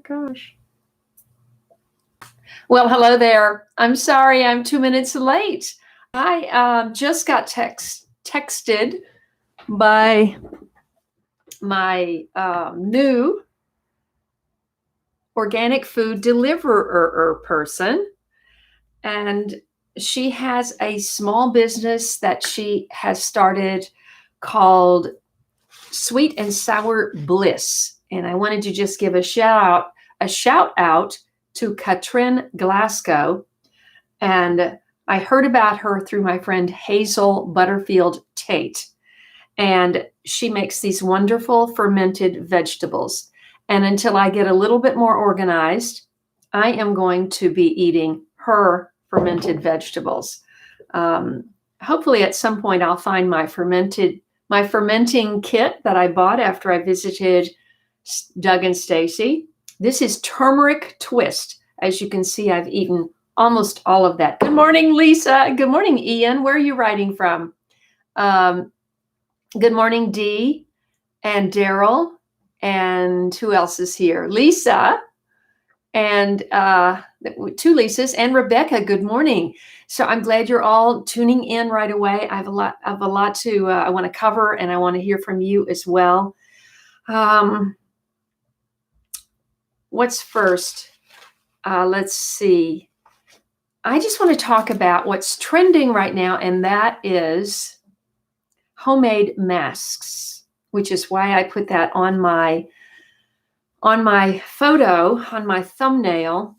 gosh. Well, hello there. I'm sorry I'm 2 minutes late. I just got texted by my new organic food deliverer person, and she has a small business that she has started called Sweet and Sour Bliss. And I wanted to just give a shout out to Katrin Glasgow. And I heard about her through my friend Hazel Butterfield Tate. And she makes these wonderful fermented vegetables. And until I get a little bit more organized, I am going to be eating her fermented vegetables. Hopefully at some point I'll find my fermenting kit that I bought after I visited Doug and Stacy. This is turmeric twist. As you can see, I've eaten almost all of that. Good morning, Lisa. Good morning, Ian. Where are you writing from? Good morning, Dee and Daryl. And who else is here? Lisa and two Lisas and Rebecca. Good morning. So I'm glad you're all tuning in right away. I have a lot to I want to cover, and I want to hear from you as well. What's first? Let's see. I just want to talk about what's trending right now, and that is homemade masks, which is why I put that on my photo, on my thumbnail.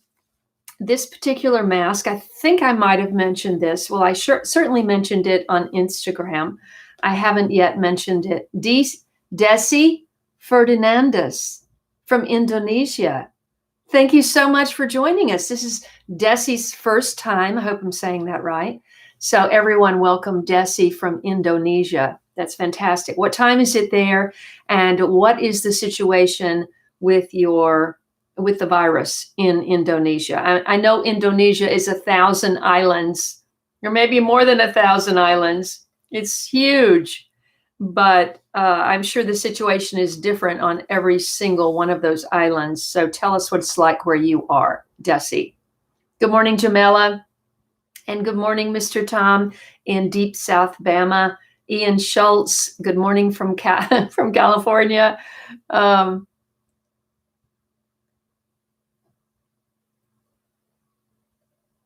This particular mask, I think I might have mentioned this. Well, I certainly mentioned it on Instagram. I haven't yet mentioned it. Desi Ferdinandez from Indonesia. Thank you so much for joining us. This is Desi's first time. I hope I'm saying that right. So everyone, welcome Desi from Indonesia. That's fantastic. What time is it there? And what is the situation with the virus in Indonesia? I know Indonesia is 1,000 islands, or maybe more than 1,000 islands. It's huge, but I'm sure the situation is different on every single one of those islands. So tell us what it's like where you are, Desi. Good morning, Jamela. And good morning, Mr. Tom in Deep South Bama. Ian Schultz, good morning from California.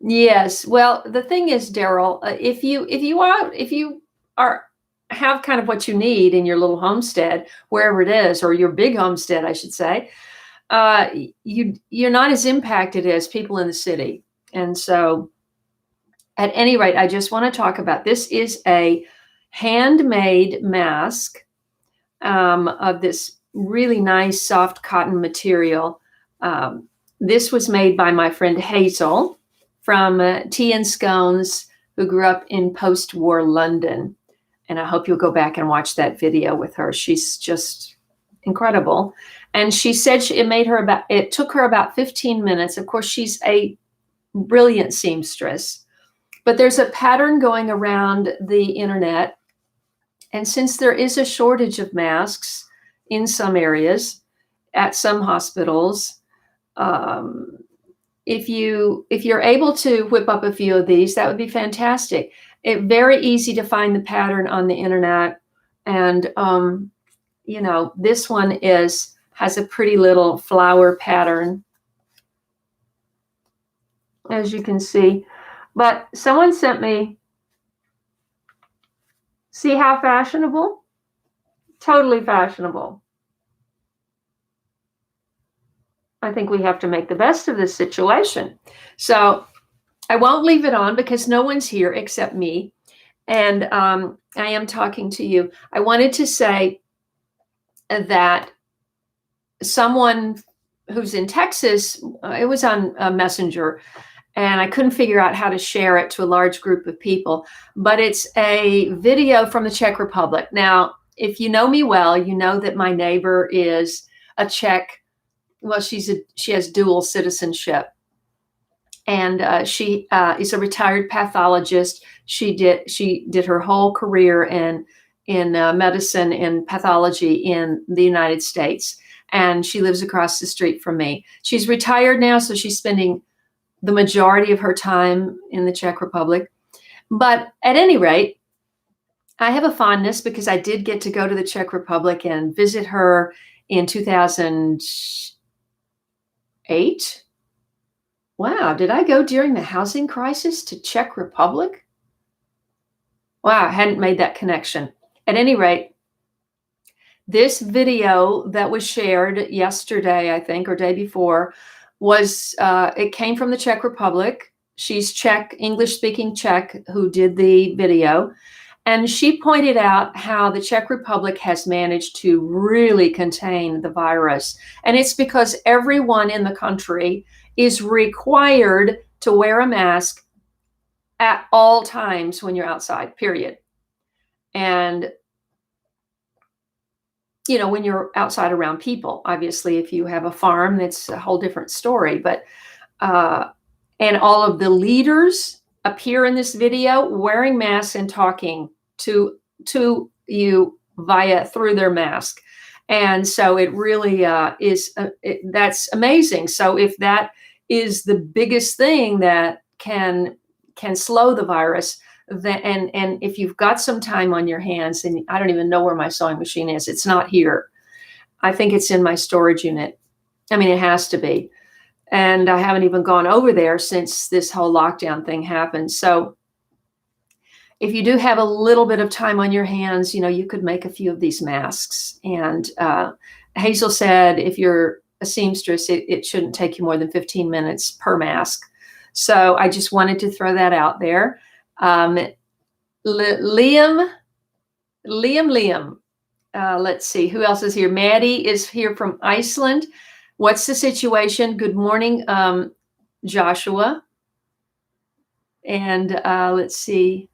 Yes. Well, the thing is, Daryl, if you have kind of what you need in your little homestead, wherever it is, or your big homestead, I should say, you're not as impacted as people in the city. And so, at any rate, I just want to talk about this. Is a handmade mask of this really nice soft cotton material. This was made by my friend Hazel from Tea and Scones, who grew up in post-war London. And I hope you'll go back and watch that video with her. She's just incredible. And she said it took her about 15 minutes. Of course, she's a brilliant seamstress. But there's a pattern going around the internet. And since there is a shortage of masks in some areas, at some hospitals, if you're able to whip up a few of these, that would be fantastic. It's very easy to find the pattern on the internet. And, this one has a pretty little flower pattern, as you can see. But someone sent me, see how fashionable? Totally fashionable. I think we have to make the best of this situation. So I won't leave it on because no one's here except me. And I am talking to you. I wanted to say that someone who's in Texas, it was on Messenger, and I couldn't figure out how to share it to a large group of people. But it's a video from the Czech Republic. Now, if you know me well, you know that my neighbor is a Czech. Well, she has dual citizenship, and she is a retired pathologist. She did her whole career in medicine and pathology in the United States, and she lives across the street from me. She's retired now, so she's spending the majority of her time in the Czech Republic. But at any rate, I have a fondness because I did get to go to the Czech Republic and visit her in 2008. Wow, did I go during the housing crisis to Czech Republic? Wow, I hadn't made that connection. At any rate, this video that was shared yesterday, I think, or day before, was it came from the Czech Republic. She's Czech, English-speaking Czech, who did the video. And she pointed out how the Czech Republic has managed to really contain the virus. And it's because everyone in the country is required to wear a mask at all times when you're outside, period. And, you know, when you're outside around people, obviously, if you have a farm, that's a whole different story. But, and all of the leaders appear in this video wearing masks and talking to you through their mask. And so it really that's amazing. So if that is the biggest thing that can slow the virus, then, and if you've got some time on your hands, and I don't even know where my sewing machine is, it's not here. I think it's in my storage unit. I mean, it has to be. And I haven't even gone over there since this whole lockdown thing happened. So if you do have a little bit of time on your hands, you know, you could make a few of these masks. And Hazel said, if you're a seamstress, it shouldn't take you more than 15 minutes per mask. So I just wanted to throw that out there. Liam. Let's see, who else is here? Maddie is here from Iceland. What's the situation? Good morning, Joshua. And let's see.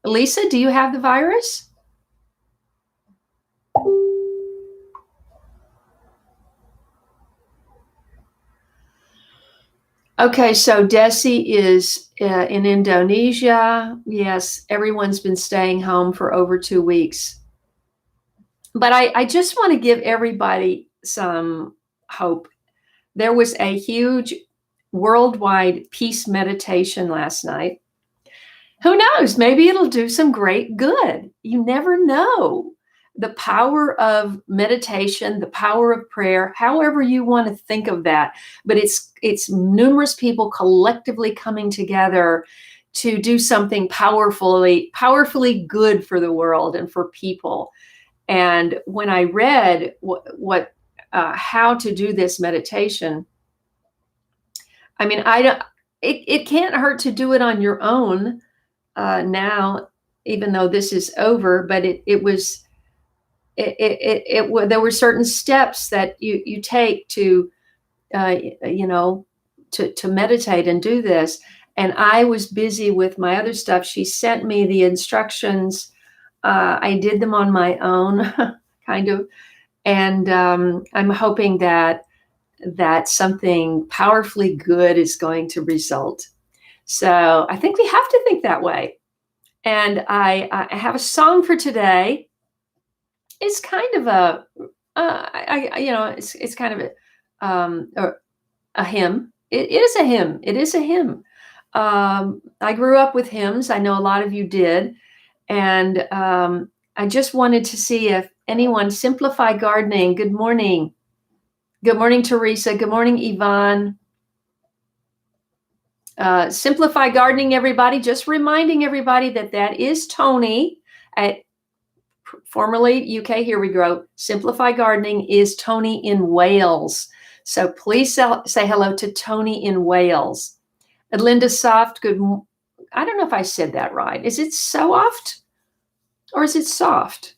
Lisa, do you have the virus? Okay, so Desi is in Indonesia. Yes, everyone's been staying home for over 2 weeks. But I just want to give everybody some hope. There was a huge worldwide peace meditation last night. Who knows? Maybe it'll do some great good. You never know. The power of meditation, the power of prayer, however you want to think of that. But it's numerous people collectively coming together to do something powerfully good for the world and for people. And when I read how to do this meditation, I mean, it can't hurt to do it on your own now, even though this is over. But there were certain steps that you take to to meditate and do this. And I was busy with my other stuff. She sent me the instructions. I did them on my own, kind of. And I'm hoping that something powerfully good is going to result. So I think we have to think that way. And I have a song for today. It's kind of it's kind of a hymn. It is a hymn. It is a hymn. I grew up with hymns. I know a lot of you did. And I just wanted to see if anyone, Simplify Gardening, good morning. Good morning, Teresa. Good morning, Yvonne. Simplify Gardening, everybody. Just reminding everybody that is Tony at formerly UK Here We Grow. Simplify Gardening is Tony in Wales. So please say hello to Tony in Wales. And Linda Soft, I don't know if I said that right. Is it soft or is it soft?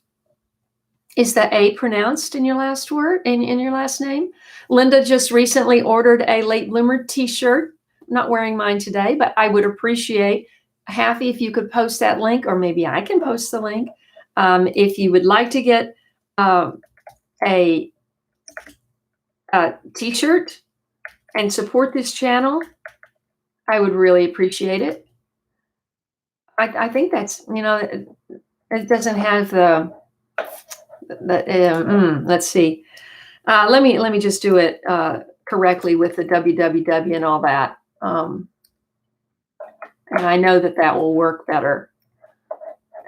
Is the A pronounced in your last word, in your last name? Linda just recently ordered a late bloomer t-shirt. I'm not wearing mine today, but I would appreciate, Happy, if you could post that link, or maybe I can post the link. If you would like to get a t-shirt and support this channel, I would really appreciate it. I think that's, it doesn't have Let's see. Let me just do it correctly with the www and all that. And I know that that will work better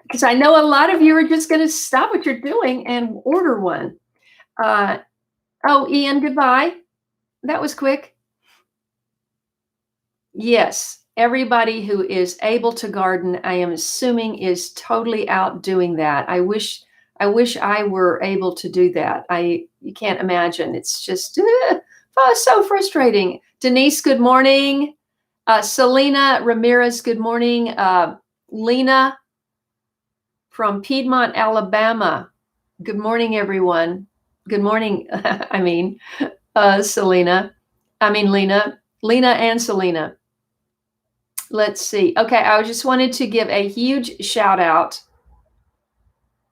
because I know a lot of you are just going to stop what you're doing and order one. Oh, Ian, goodbye. That was quick. Yes, everybody who is able to garden, I am assuming, is totally out doing that. I wish I were able to do that. You can't imagine. It's just so frustrating. Denise, good morning. Selena Ramirez, good morning. Lena from Piedmont, Alabama. Good morning, everyone. Good morning. Selena. Lena and Selena. Let's see. Okay, I just wanted to give a huge shout out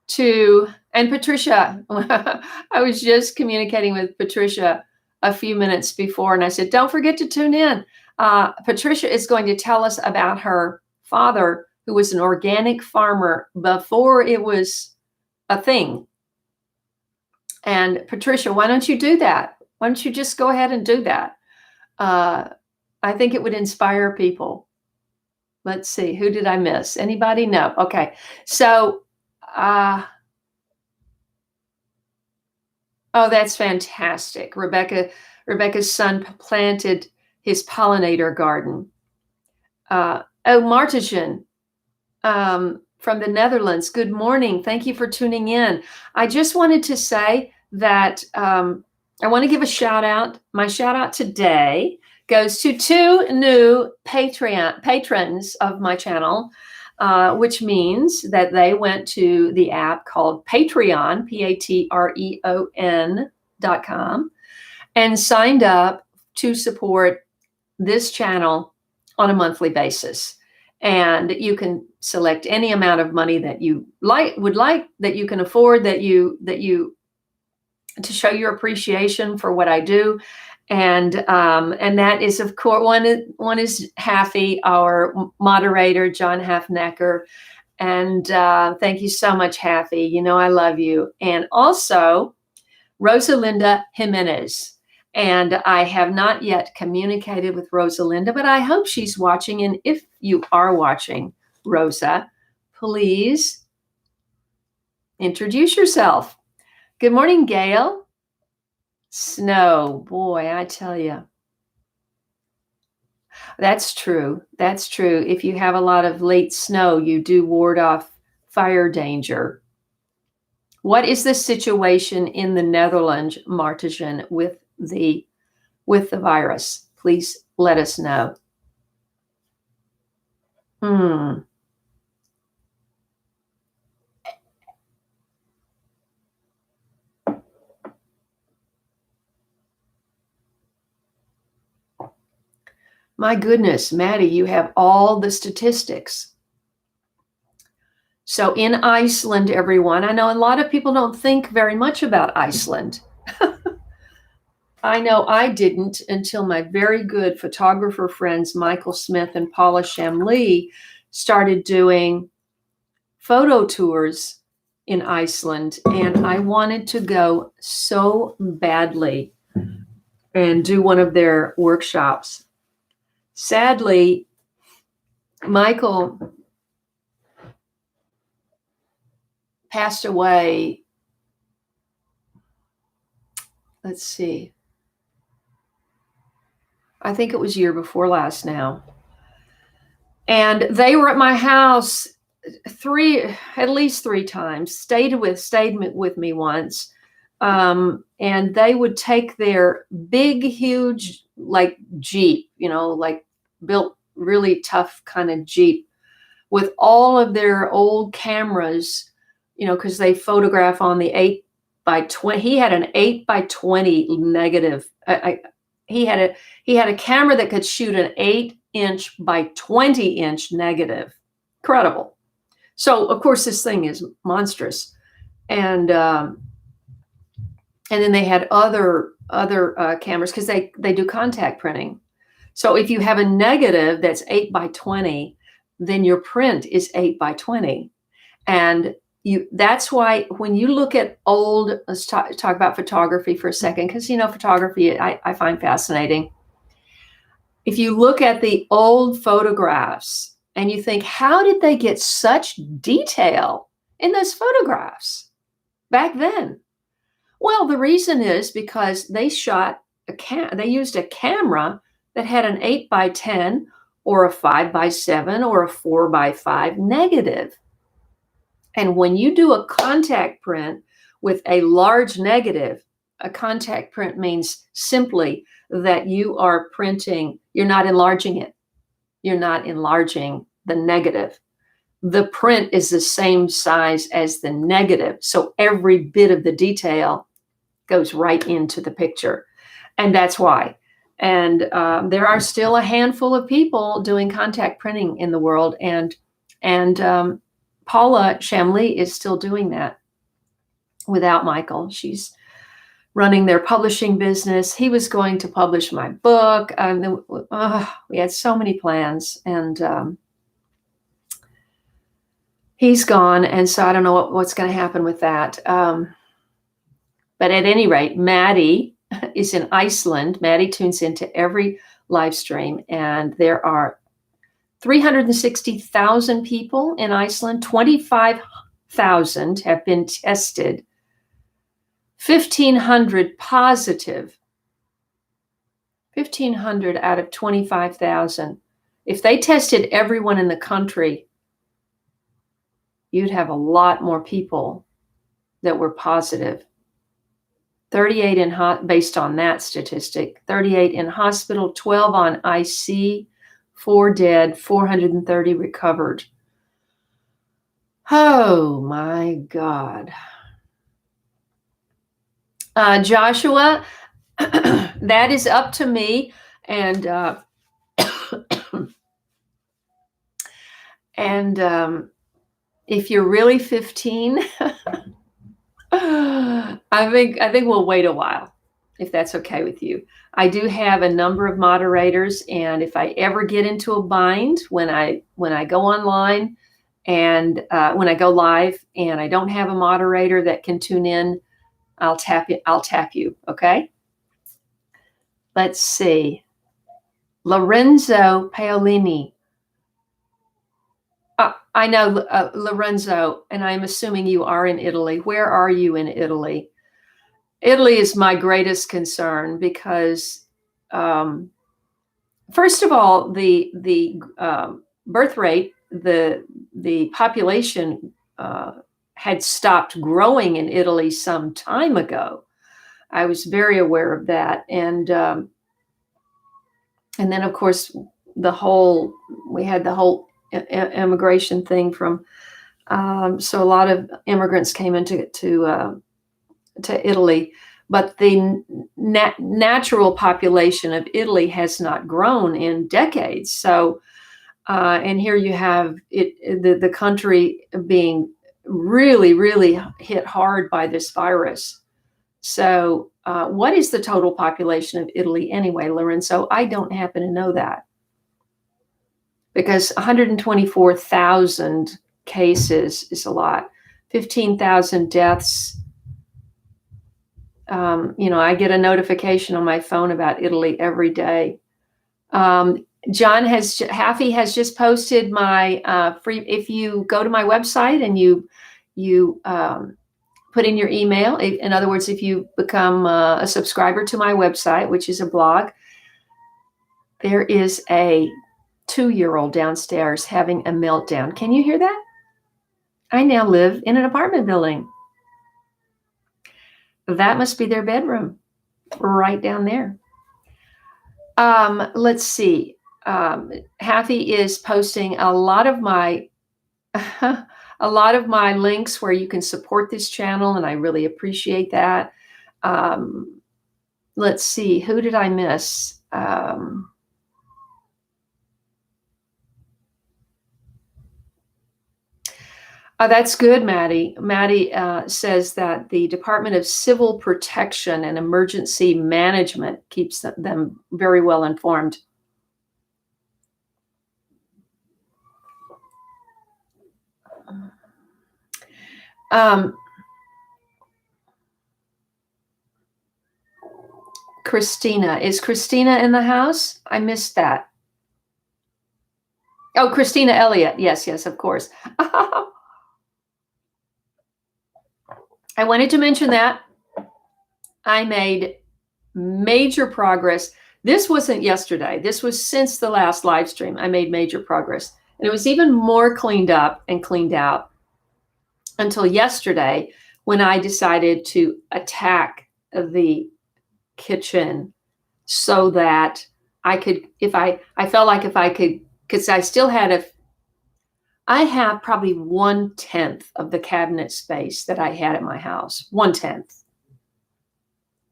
to, and Patricia. I was just communicating with Patricia a few minutes before, and I said, don't forget to tune in. Patricia is going to tell us about her father, who was an organic farmer before it was a thing. And Patricia, why don't you do that? Why don't you just go ahead and do that? I think it would inspire people. Let's see, who did I miss? Anybody? No. Okay. So, oh, that's fantastic. Rebecca's son planted his pollinator garden. Martijan from the Netherlands. Good morning. Thank you for tuning in. I just wanted to say that I want to give a shout out. My shout out today goes to 2 new patrons of my channel, which means that they went to the app called Patreon, Patreon.com, and signed up to support this channel on a monthly basis. And you can select any amount of money that you would like, that you can afford, that you to show your appreciation for what I do. And that is, of course, one is Haffy, our moderator, John Halfnecker. And thank you so much, Haffy. You know I love you. And also Rosalinda Jimenez. And I have not yet communicated with Rosalinda, but I hope she's watching. And if you are watching, Rosa, please introduce yourself. Good morning, Gail. Snow, boy, I tell you. That's true. That's true. If you have a lot of late snow, you do ward off fire danger. What is the situation in the Netherlands, Martijan, with the virus? Please let us know. My goodness, Maddie, you have all the statistics. So in Iceland, everyone, I know a lot of people don't think very much about Iceland. I know I didn't until my very good photographer friends, Michael Smith and Paula Shamlee, started doing photo tours in Iceland. And I wanted to go so badly and do one of their workshops. Sadly, Michael passed away. Let's see. I think it was year before last now. And they were at my house at least three times, stayed with me once. And they would take their big, huge, like Jeep, like built really tough kind of Jeep with all of their old cameras, because they photograph on the 8x20. He had an 8x20 negative. He had a camera that could shoot an 8-inch by 20-inch negative. Incredible. So of course this thing is monstrous. And then they had other cameras because they do contact printing. So if you have a negative that's 8x20, then your print is 8x20. And That's why when you look at old, let's talk about photography for a second, because photography I find fascinating. If you look at the old photographs and you think, how did they get such detail in those photographs back then? Well, the reason is because they shot they used a camera that had an 8x10 or a 5x7 or a 4x5 negative. And when you do a contact print with a large negative, a contact print means simply that you are printing, you're not enlarging it. You're not enlarging the negative. The print is the same size as the negative. So every bit of the detail goes right into the picture. And that's why. And there are still a handful of people doing contact printing in the world. And Paula Shamley is still doing that without Michael. She's running their publishing business. He was going to publish my book. We had so many plans, and he's gone. And so I don't know what's going to happen with that. But at any rate, Maddie is in Iceland. Maddie tunes into every live stream, and there are 360,000 people in Iceland. 25,000 have been tested. 1,500 positive. 1,500 out of 25,000. If they tested everyone in the country, you'd have a lot more people that were positive. 38 based on that statistic, 38 in hospital, 12 on IC, 4 dead, 430 recovered. Oh my God. Joshua, that is up to me. And if you're really 15, I think we'll wait a while, if that's okay with you. I do have a number of moderators, and if I ever get into a bind when I go online and when I go live and I don't have a moderator that can tune in, I'll tap you, okay? Let's see. Lorenzo Paolini. I know, Lorenzo, and I'm assuming you are in Italy. Where are you in Italy? Italy is my greatest concern because, first of all, the birth rate, the population had stopped growing in Italy some time ago. I was very aware of that, and then of course we had the whole immigration thing from, so a lot of immigrants came into to Italy, but the natural population of Italy has not grown in decades. So, and here you have the country being really, really hit hard by this virus. So, what is the total population of Italy anyway, Lorenzo? I don't happen to know that, because 124,000 cases is a lot. 15,000 deaths. I get a notification on my phone about Italy every day. Haffy has just posted my free. If you go to my website and you put in your email, in other words, if you become a subscriber to my website, which is a blog, there is a 2-year-old downstairs having a meltdown. Can you hear that? I now live in an apartment building. That must be their bedroom, right down there. Let's see. Haffy is posting a lot of my links where you can support this channel, and I really appreciate that. Let's see. Who did I miss? That's good, Maddie. Maddie says that the Department of Civil Protection and Emergency Management keeps them very well informed. Christina. Is Christina in the house? I missed that. Oh, Christina Elliott. Yes, of course. I wanted to mention that I made major progress. This wasn't yesterday. This was since the last live stream. I made major progress. And it was even more cleaned up and cleaned out until yesterday when I decided to attack the kitchen so that I could, I felt like if I could, because I still had I have probably 1/10 of the cabinet space that I had at my house, 1/10.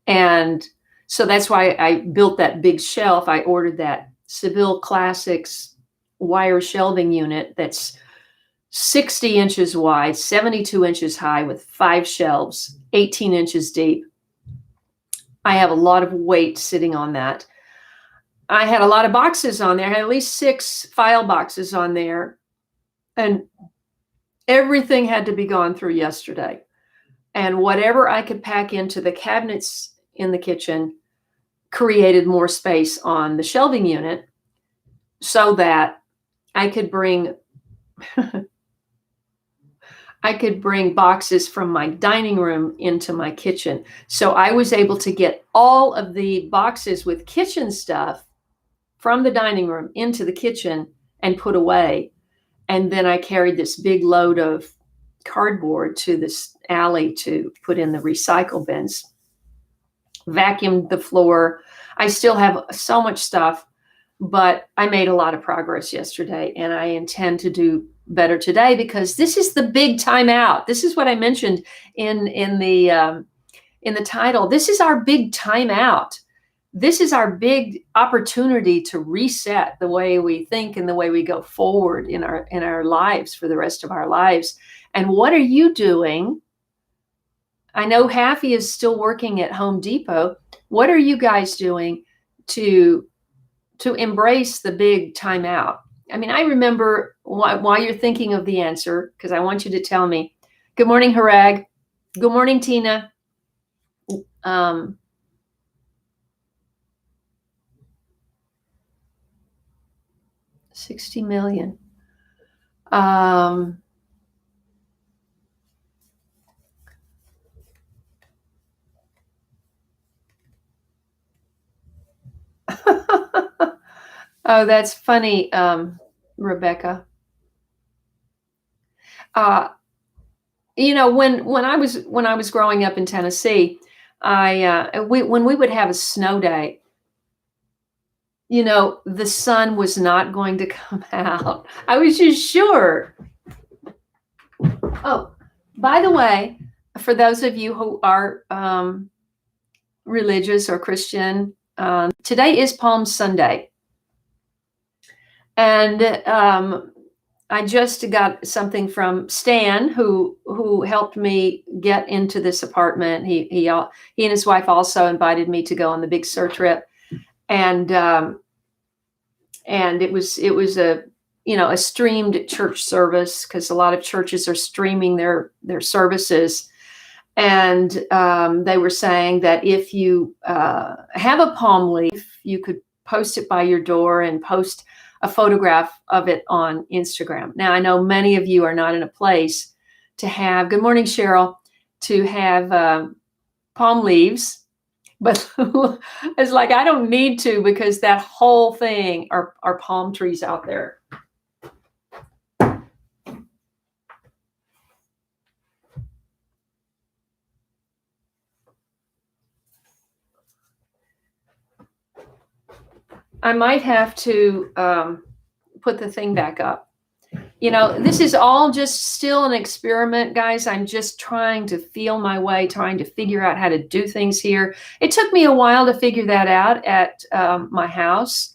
And so that's why I built that big shelf. I ordered that Seville Classics wire shelving unit that's 60 inches wide, 72 inches high with 5 shelves, 18 inches deep. I have a lot of weight sitting on that. I had a lot of boxes on there. I had at least 6 file boxes on there. And everything had to be gone through yesterday. And whatever I could pack into the cabinets in the kitchen created more space on the shelving unit so that I could bring boxes from my dining room into my kitchen. So I was able to get all of the boxes with kitchen stuff from the dining room into the kitchen and put away. And then I carried this big load of cardboard to this alley to put in the recycle bins, vacuumed the floor. I still have so much stuff, but I made a lot of progress yesterday, and I intend to do better today because this is the big timeout. This is what I mentioned in the title. This is our big timeout. This is our big opportunity to reset the way we think and the way we go forward in our lives for the rest of our lives. And what are you doing? I know Haffy is still working at Home Depot. What are you guys doing to embrace the big timeout? I mean, I remember while you're thinking of the answer, because I want you to tell me. Good morning, Harag. Good morning, Tina. 60 million. Oh, that's funny, Rebecca. When I was growing up in Tennessee, when we would have a snow day, the sun was not going to come out. I was just sure. Oh, by the way, for those of you who are religious or Christian, today is Palm Sunday. And I just got something from Stan, who helped me get into this apartment. He and his wife also invited me to go on the Big Sur trip, and it was a streamed church service because a lot of churches are streaming their services, and they were saying that if you have a palm leaf, you could post it by your door and post a photograph of it on Instagram. Now, I know many of you are not in a place to have, good morning, Cheryl, to have palm leaves, but it's like, I don't need to because that whole thing are palm trees out there. I might have to put the thing back up. This is all just still an experiment, guys. I'm just trying to feel my way, trying to figure out how to do things here. It took me a while to figure that out at my house.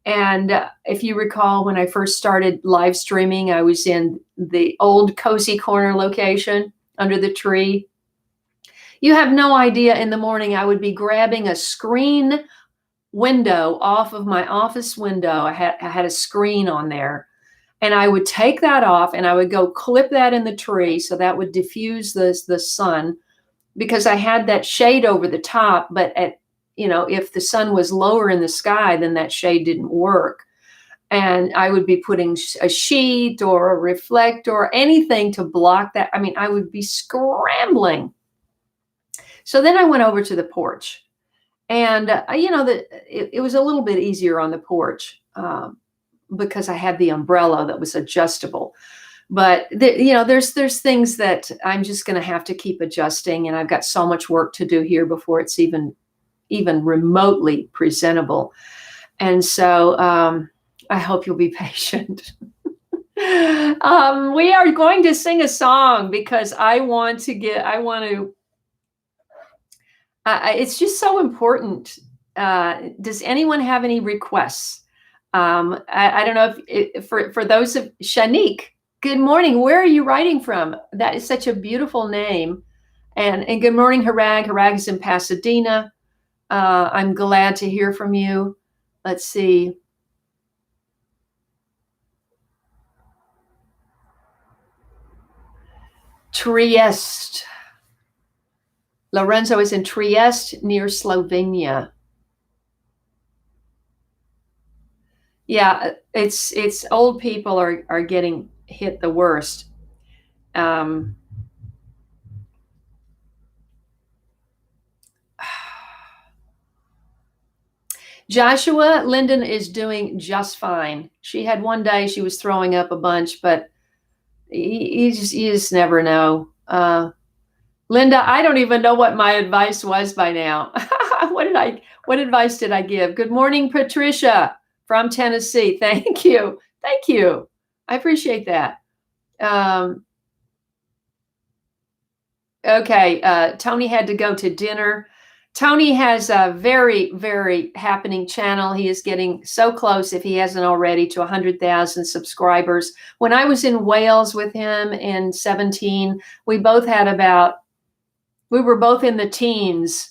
And if you recall, when I first started live streaming, I was in the old Cozy Corner location under the tree. You have no idea, in the morning, I would be grabbing a screen window off of my office window. I had a screen on there, And I would take that off and I would go clip that in the tree. So that would diffuse the sun, because I had that shade over the top. But if the sun was lower in the sky, then that shade didn't work. And I would be putting a sheet or a reflector or anything to block that. I mean, I would be scrambling. So then I went over to the porch, and it was a little bit easier on the porch, because I had the umbrella that was adjustable. But there's things that I'm just going to have to keep adjusting, and I've got so much work to do here before it's even remotely presentable. And so I hope you'll be patient. We are going to sing a song because it's just so important. Does anyone have any requests? I don't know if for those of Shanique, good morning. Where are you writing from? That is such a beautiful name. And good morning, Harag. Harag is in Pasadena. I'm glad to hear from you. Let's see. Trieste. Lorenzo is in Trieste, near Slovenia. Yeah, it's old people are getting hit the worst. Joshua, Lyndon is doing just fine. She had one day she was throwing up a bunch, but you just never know. Linda, I don't even know what my advice was by now. What advice did I give? Good morning, Patricia from Tennessee. Thank you. Thank you. I appreciate that. Okay. Tony had to go to dinner. Tony has a very, very happening channel. He is getting so close, if he hasn't already, to 100,000 subscribers. When I was in Wales with him in 2017, we were both in the teens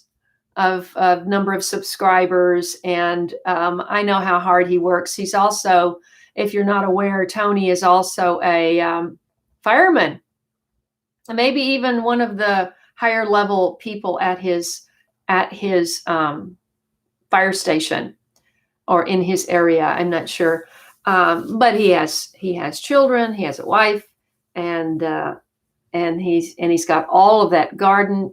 of number of subscribers. And I know how hard he works. He's also, if you're not aware, Tony is also a fireman, and maybe even one of the higher level people at his fire station or in his area. I'm not sure. But he has children, he has a wife, and he's got all of that garden.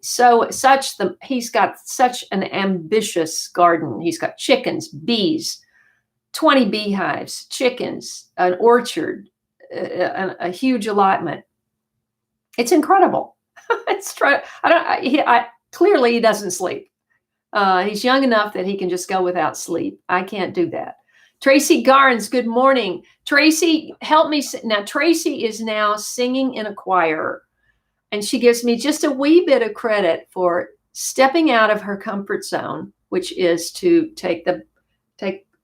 He's got such an ambitious garden. He's got chickens, bees, 20 beehives, chickens, an orchard, a huge allotment. It's incredible. Clearly he doesn't sleep. He's young enough that he can just go without sleep. I can't do that. Tracy Garns, good morning. Tracy, help me. Now, Tracy is now singing in a choir, and she gives me just a wee bit of credit for stepping out of her comfort zone, which is to take the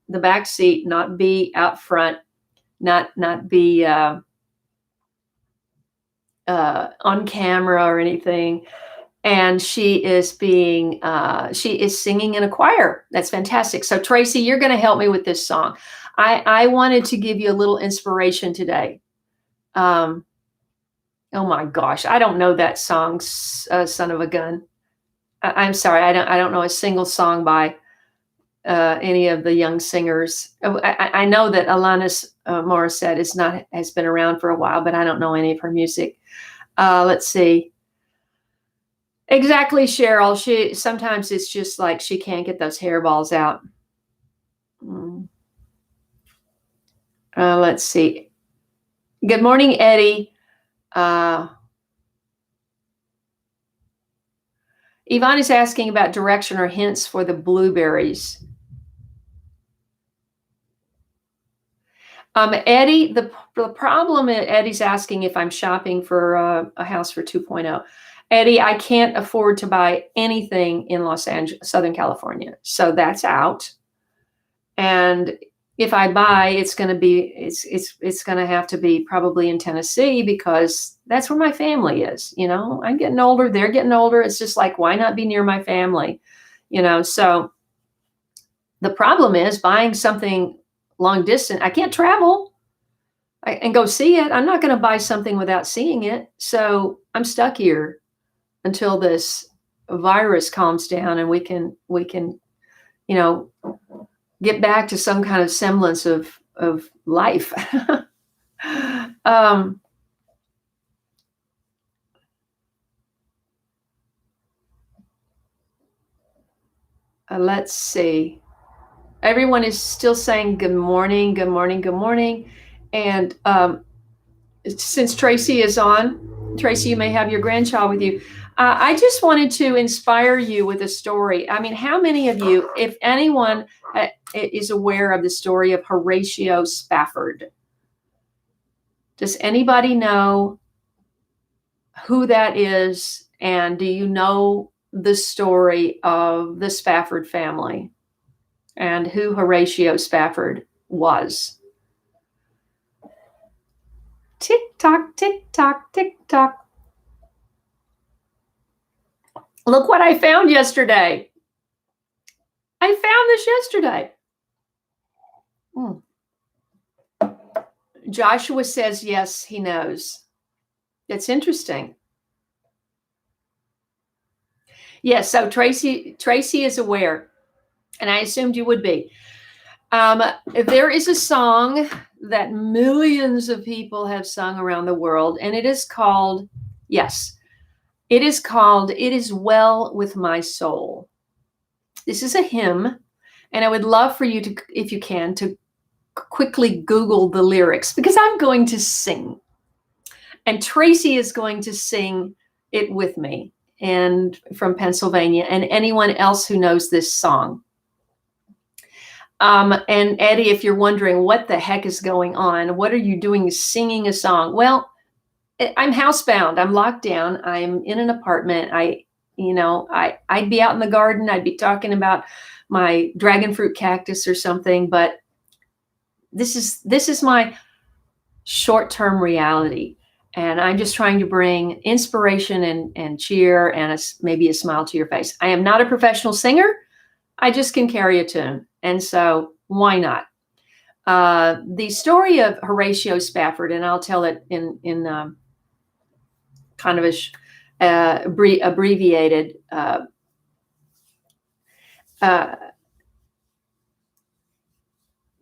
back seat, not be out front, not be on camera or anything. And she is singing in a choir. That's fantastic. So Tracy, you're going to help me with this song. I wanted to give you a little inspiration today. Oh my gosh, I don't know that song, Son of a Gun. I'm sorry, I don't know a single song by any of the young singers. I know that Alanis Morissette has been around for a while, but I don't know any of her music. Let's see. Exactly, Cheryl. Sometimes it's just like she can't get those hairballs out. Let's see. Good morning, Eddie. Yvonne is asking about direction or hints for the blueberries. Eddie, the problem, Eddie's asking if I'm shopping for a house for 2.0. Eddie, I can't afford to buy anything in Los Angeles, Southern California. So that's out. And if I buy, it's going to have to be probably in Tennessee, because that's where my family is. I'm getting older. They're getting older. It's just like, why not be near my family? So the problem is buying something long distance. I can't travel. and go see it. I'm not going to buy something without seeing it. So I'm stuck here until this virus calms down and we can, get back to some kind of semblance of life. um, let's see. Everyone is still saying good morning, good morning, good morning. And since Tracy is on, Tracy, you may have your grandchild with you. I just wanted to inspire you with a story. I mean, how many of you, if anyone is aware of the story of Horatio Spafford? Does anybody know who that is? And do you know the story of the Spafford family and who Horatio Spafford was? Tick tock, tick tock, tick tock. Look what I found yesterday. I found this yesterday. Joshua says, yes, he knows. That's interesting. Yes, so Tracy is aware, and I assumed you would be. There is a song that millions of people have sung around the world, and it is called, it is Well With My Soul. This is a hymn, and I would love for you to, if you can, to quickly Google the lyrics, because I'm going to sing, and Tracy is going to sing it with me, and from Pennsylvania, and anyone else who knows this song. And Eddie, if you're wondering what the heck is going on, what are you doing singing a song? Well, I'm housebound. I'm locked down. I'm in an apartment. I'd be out in the garden. I'd be talking about my dragon fruit cactus or something, but this is my short-term reality. And I'm just trying to bring inspiration and cheer and maybe a smile to your face. I am not a professional singer. I just can carry a tune. And so why not? The story of Horatio Spafford, and I'll tell it in kind of a abbreviated.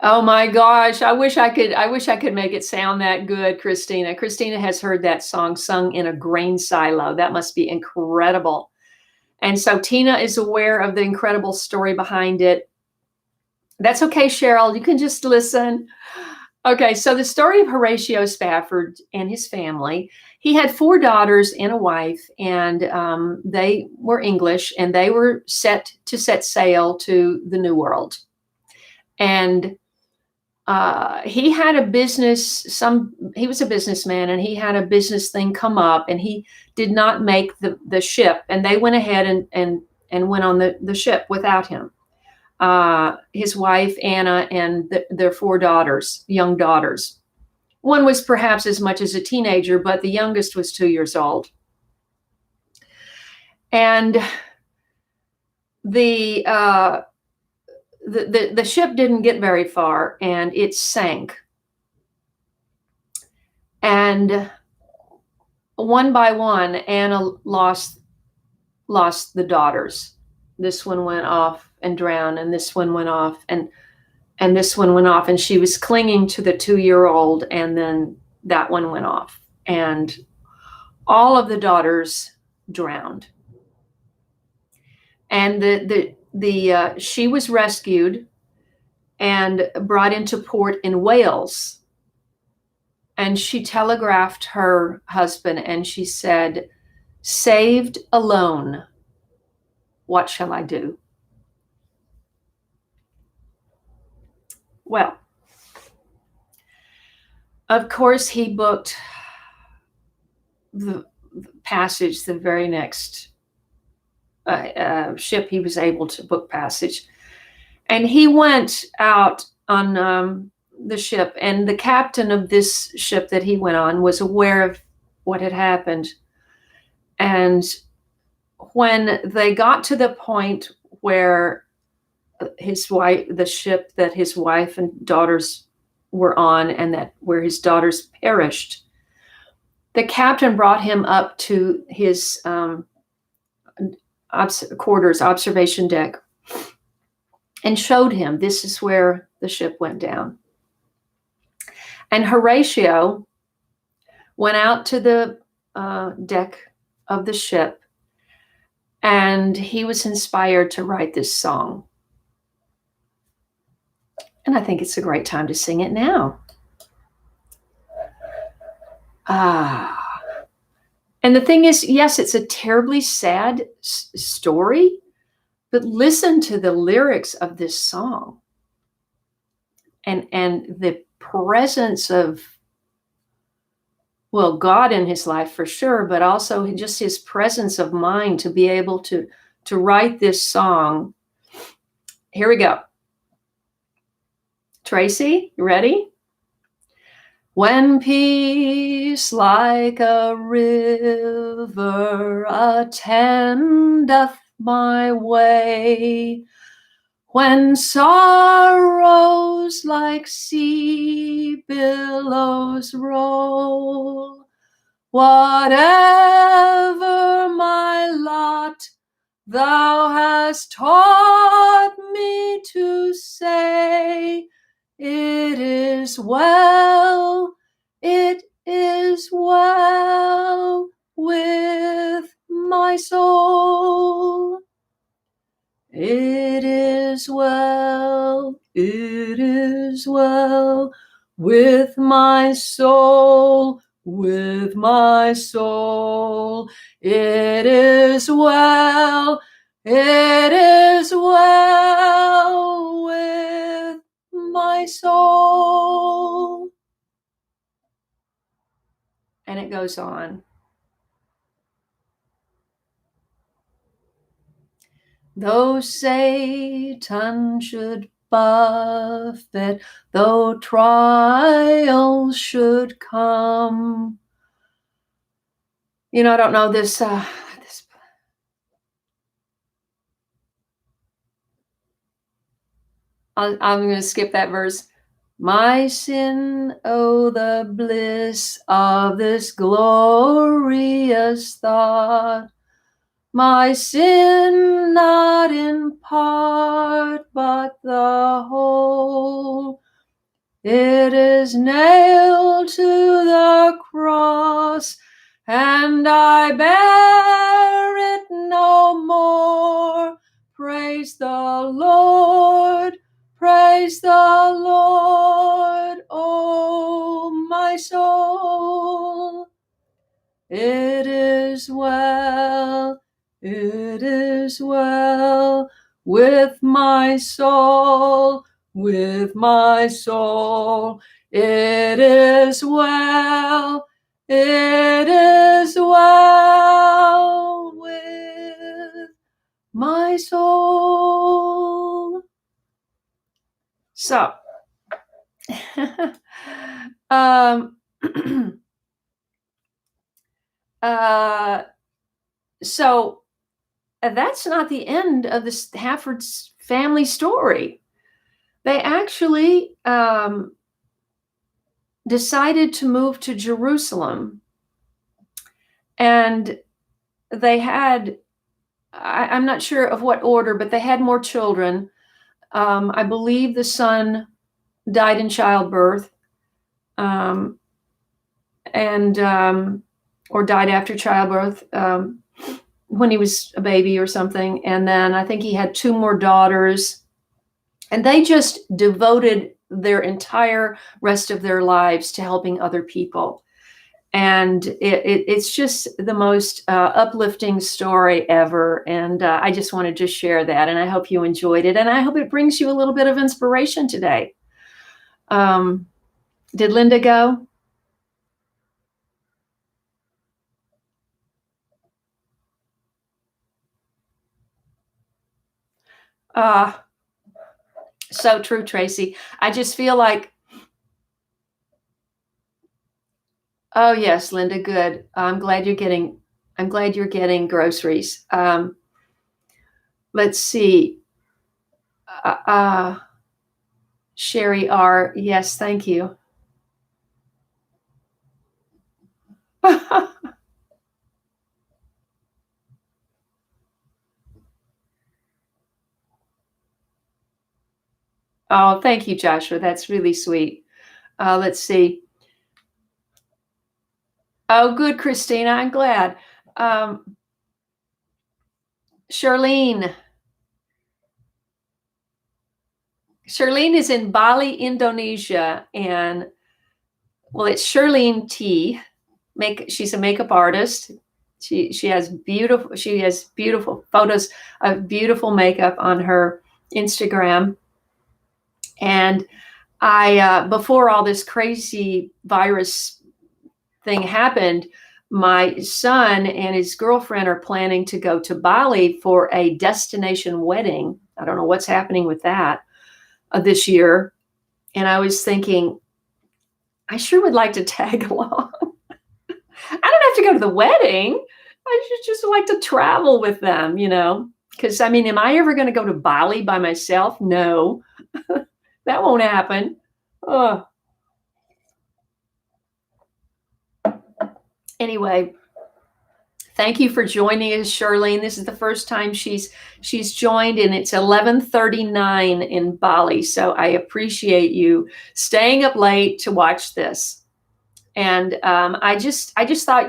Oh my gosh! I wish I could make it sound that good, Christina. Christina has heard that song sung in a grain silo. That must be incredible. And so Tina is aware of the incredible story behind it. That's okay, Cheryl. You can just listen. Okay, so the story of Horatio Spafford and his family. He had 4 daughters and a wife, and they were English, and they were set sail to the New World. And he had a business. He was a businessman, and he had a business thing come up, and he did not make the ship, and they went ahead and went on the ship without him. His wife, Anna, and their 4 daughters, young daughters. One was perhaps as much as a teenager, but the youngest was 2 years old. And the ship didn't get very far, and it sank. And one by one, Anna lost the daughters. This one went off and drowned, and this one went off, and this one went off, and she was clinging to the 2-year-old, and then that one went off, and all of the daughters drowned. And she was rescued and brought into port in Wales, and she telegraphed her husband, and she said, "Saved alone, what shall I do?" Well, of course, he booked the passage the very next ship he was able to book passage. And he went out on the ship, and the captain of this ship that he went on was aware of what had happened. And when they got to the point where the ship that his wife and daughters were on, and that where his daughters perished. The captain brought him up to his quarters, observation deck, and showed him, this is where the ship went down. And Horatio went out to the deck of the ship, and he was inspired to write this song. And I think it's a great time to sing it now. And the thing is, yes, it's a terribly sad story, but listen to the lyrics of this song and the presence of, well, God in his life for sure, but also just his presence of mind to be able to write this song. Here we go. Tracy, you ready? When peace like a river attendeth my way, when sorrows like sea billows roll, whatever my lot, thou hast taught me to say, it is well with my soul. It is well with my soul, with my soul. It is well with my soul. And it goes on. Though Satan should buffet, though trials should come. You know, I don't know this. I'm going to skip that verse. My sin, oh, the bliss of this glorious thought. My sin, not in part, but the whole. It is nailed to the cross, and I bear it no more. Praise the Lord, praise the Lord, oh my soul. It is well with my soul, with my soul. It is well with my soul. So, so that's not the end of the Stafford's family story. They actually decided to move to Jerusalem, and they had, I'm not sure of what order, but they had more children. I believe the son died in childbirth, or died after childbirth when he was a baby or something. And then I think he had 2 more daughters, and they just devoted their entire rest of their lives to helping other people. And it's just the most uplifting story ever. And I just wanted to share that. And I hope you enjoyed it. And I hope it brings you a little bit of inspiration today. Did Linda go? So true, Tracy. I just feel like, oh yes, Linda, good. I'm glad you're getting groceries. Let's see. Sherry R. Yes, thank you. Oh, thank you, Joshua. That's really sweet. Let's see. Oh, good, Christina. I'm glad. Um, Charlene. Charlene is in Bali, Indonesia, and well, it's Charlene T. She's a makeup artist. She has beautiful photos of beautiful makeup on her Instagram. And I before all this crazy virus thing happened, my son and his girlfriend are planning to go to Bali for a destination wedding. I don't know what's happening with that this year. And I was thinking, I sure would like to tag along. I don't have to go to the wedding. I should just like to travel with them, Because, I mean, am I ever going to go to Bali by myself? No, that won't happen. Oh. Anyway, thank you for joining us, Charlene. This is the first time she's joined, and it's 11:39 in Bali. So I appreciate you staying up late to watch this. And I just thought,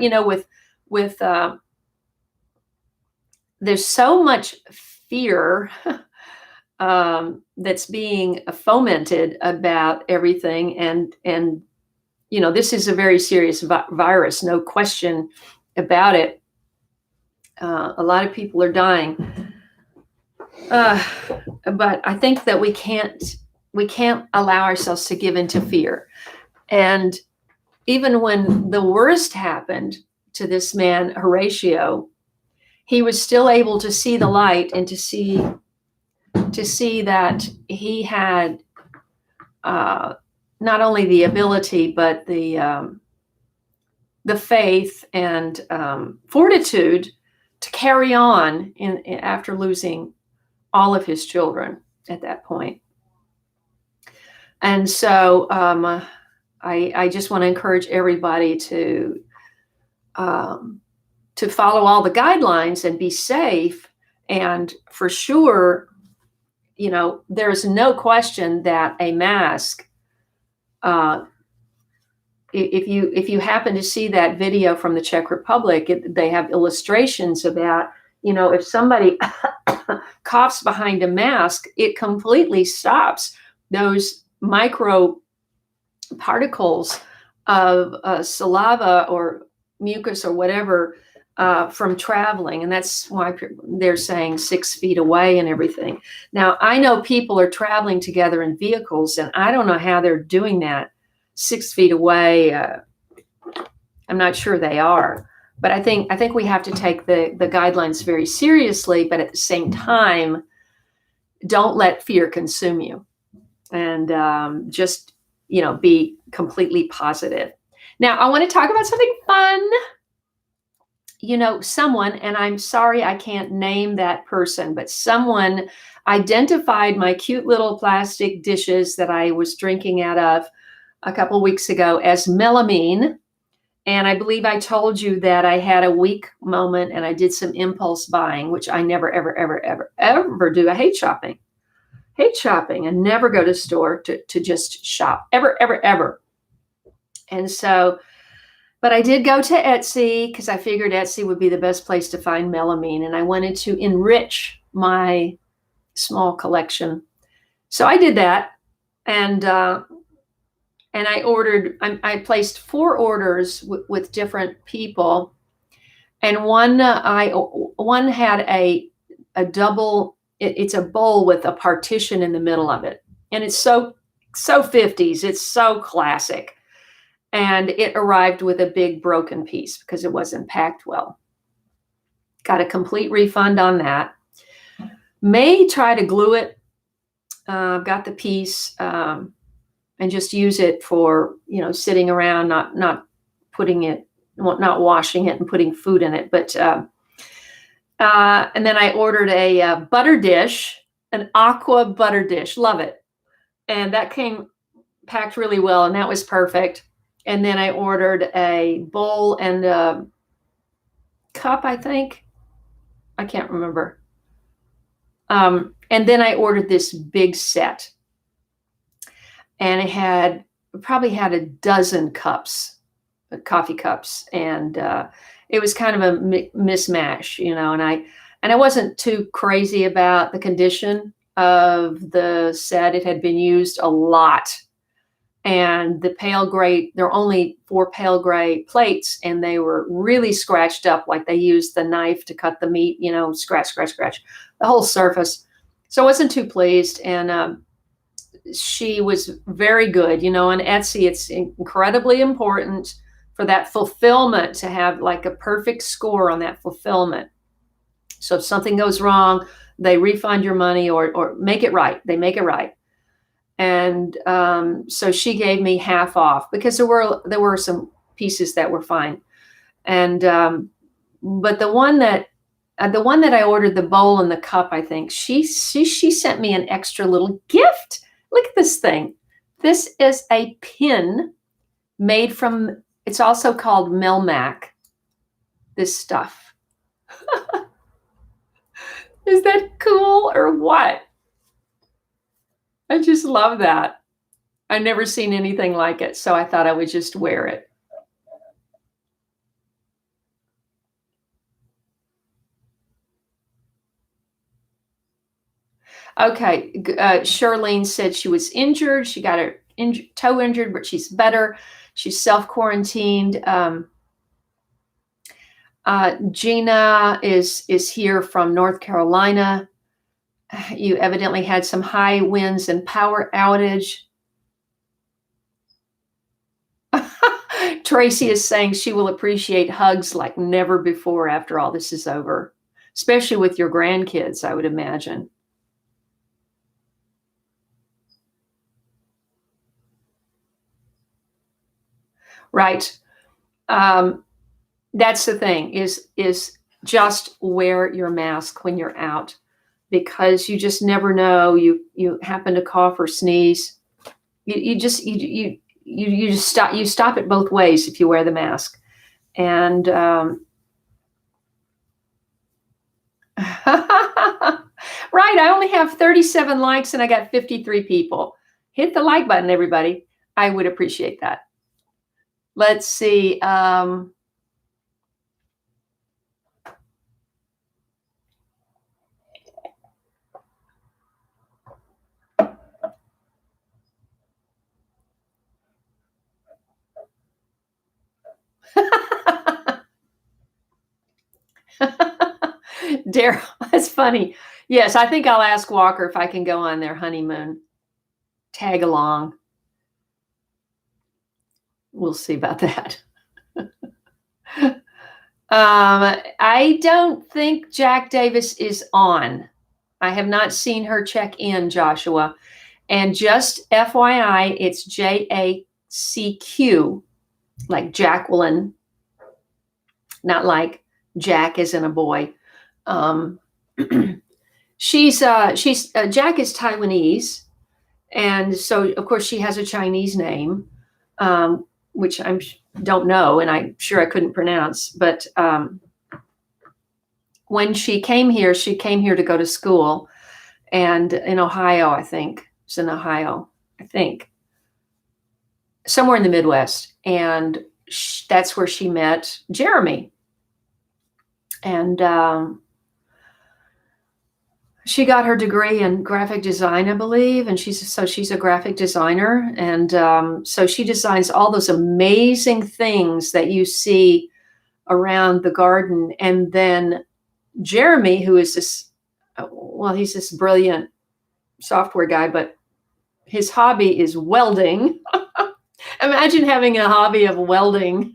with there's so much fear that's being fomented about everything, and this is a very serious virus, no question about it. A lot of people are dying, but I think that we can't allow ourselves to give into fear. And even when the worst happened to this man, Horatio, he was still able to see the light and to see that he had not only the ability but the faith and fortitude to carry on after losing all of his children at that point. And so I just want to encourage everybody to follow all the guidelines and be safe. And for sure, there's no question that a mask, if you happen to see that video from the Czech Republic, they have illustrations about, if somebody coughs behind a mask, it completely stops those micro particles of saliva or mucus or whatever from traveling. And that's why they're saying 6 feet away and everything. Now, I know people are traveling together in vehicles, and I don't know how they're doing that 6 feet away. I'm not sure they are, but I think we have to take the guidelines very seriously, but at the same time, don't let fear consume you, and just be completely positive. Now, I want to talk about something fun. Someone, and I'm sorry I can't name that person, but someone identified my cute little plastic dishes that I was drinking out of a couple weeks ago as melamine. And I believe I told you that I had a weak moment and I did some impulse buying, which I never, ever, ever, ever, ever do. I hate shopping. And never go to store to just shop. Ever, ever, ever. And so, but I did go to Etsy because I figured Etsy would be the best place to find melamine. And I wanted to enrich my small collection. So I did that. And I ordered, I placed 4 orders with different people. And one had a double, it's a bowl with a partition in the middle of it. And it's so 50s, it's so classic. And it arrived with a big broken piece because it wasn't packed well. Got a complete refund on that. May try to glue it. Got the piece. And just use it for, sitting around, not putting it, not washing it and putting food in it. But, and then I ordered a butter dish, an aqua butter dish. Love it. And that came packed really well, and that was perfect. And then I ordered a bowl and a cup, I think. I can't remember. And then I ordered this big set, and it probably had a dozen cups, coffee cups, and it was kind of a mismatch, and I wasn't too crazy about the condition of the set. It had been used a lot, and the pale gray, there are only 4 pale gray plates, and they were really scratched up, like they used the knife to cut the meat, scratch, the whole surface. So I wasn't too pleased, and she was very good. On Etsy, it's incredibly important for that fulfillment to have like a perfect score on that fulfillment. So if something goes wrong, they refund your money or make it right. They make it right. And so she gave me half off because there were some pieces that were fine. And but the one that I ordered, the bowl and the cup, I think she sent me an extra little gift. Look at this thing. This is a pin made from, it's also called Melamine, this stuff. Is that cool or what? I just love that. I've never seen anything like it, so I thought I would just wear it. Okay, Charlene said she was injured. She got her toe injured, but she's better. She's self-quarantined. Gina is here from North Carolina. You evidently had some high winds and power outage. Tracy is saying she will appreciate hugs like never before after all this is over, especially with your grandkids, I would imagine. Right. That's the thing is just wear your mask when you're out, because you just never know. You happen to cough or sneeze. You just stop it both ways if you wear the mask. And right, I only have 37 likes and I got 53 people. Hit the like button, everybody. I would appreciate that. Let's see. Daryl, that's funny. Yes, I think I'll ask Walker if I can go on their honeymoon. Tag along. We'll see about that. I don't think Jack Davis is on. I have not seen her check in, Joshua. And just FYI, it's JACQ, like Jacqueline, not like Jack as in a boy. She's Jack is Taiwanese, and so of course she has a Chinese name, which I don't know, and I'm sure I couldn't pronounce. But when she came here to go to school, and in Ohio, I think it's in Ohio, I think somewhere in the Midwest, and that's where she met Jeremy, and she got her degree in graphic design, I believe, and she's a graphic designer, and so she designs all those amazing things that you see around the garden. And then Jeremy, who is he's this brilliant software guy, but his hobby is welding. Imagine having a hobby of welding.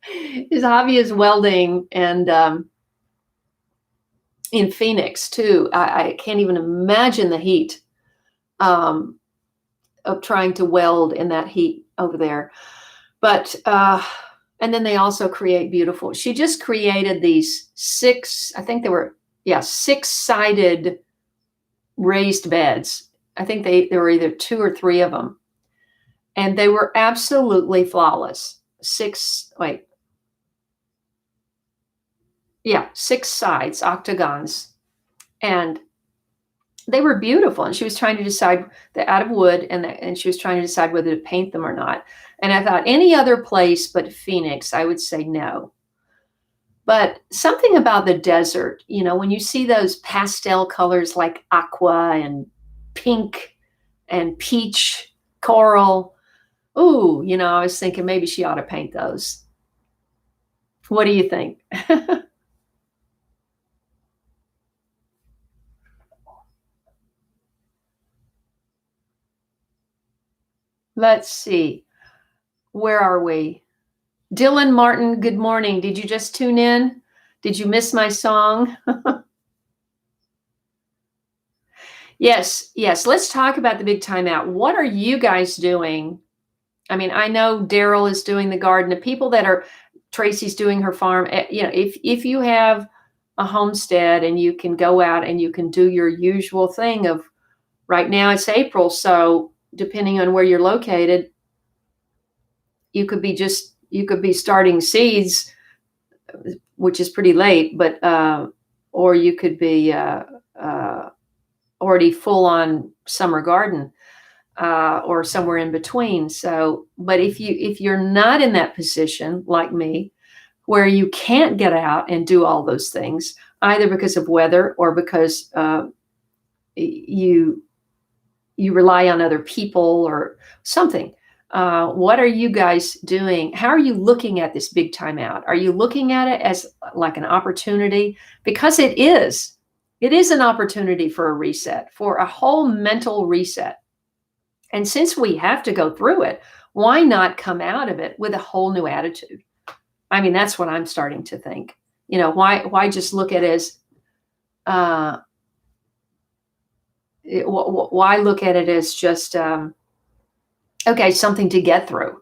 His hobby is welding, and in Phoenix too. I can't even imagine the heat of trying to weld in that heat over there. But and then they also create beautiful. She just created these 6 sided raised beds. I think there were either 2 or 3 of them, and they were absolutely flawless. 6 wait. Yeah, 6 sides, octagons, and they were beautiful, and she was trying to decide they're out of wood, and she was trying to decide whether to paint them or not. And I thought any other place but Phoenix, I would say no. But something about the desert, when you see those pastel colors like aqua and pink and peach, coral, ooh, I was thinking maybe she ought to paint those. What do you think? Let's see. Where are we? Dylan Martin, good morning. Did you just tune in? Did you miss my song? Yes. Let's talk about the big timeout. What are you guys doing? I mean, I know Daryl is doing the garden. The people that are, Tracy's doing her farm. If you have a homestead and you can go out and you can do your usual thing of, right now it's April, so depending on where you're located, you could be starting seeds, which is pretty late, but or you could be already full on summer garden, or somewhere in between. So, but if you're not in that position like me, where you can't get out and do all those things, either because of weather or because you rely on other people or something. What are you guys doing? How are you looking at this big timeout? Are you looking at it as like an opportunity? Because it is an opportunity for a reset, for a whole mental reset. And since we have to go through it, why not come out of it with a whole new attitude? I mean, that's what I'm starting to think. Why just look at it as, why look at it as just, okay, something to get through.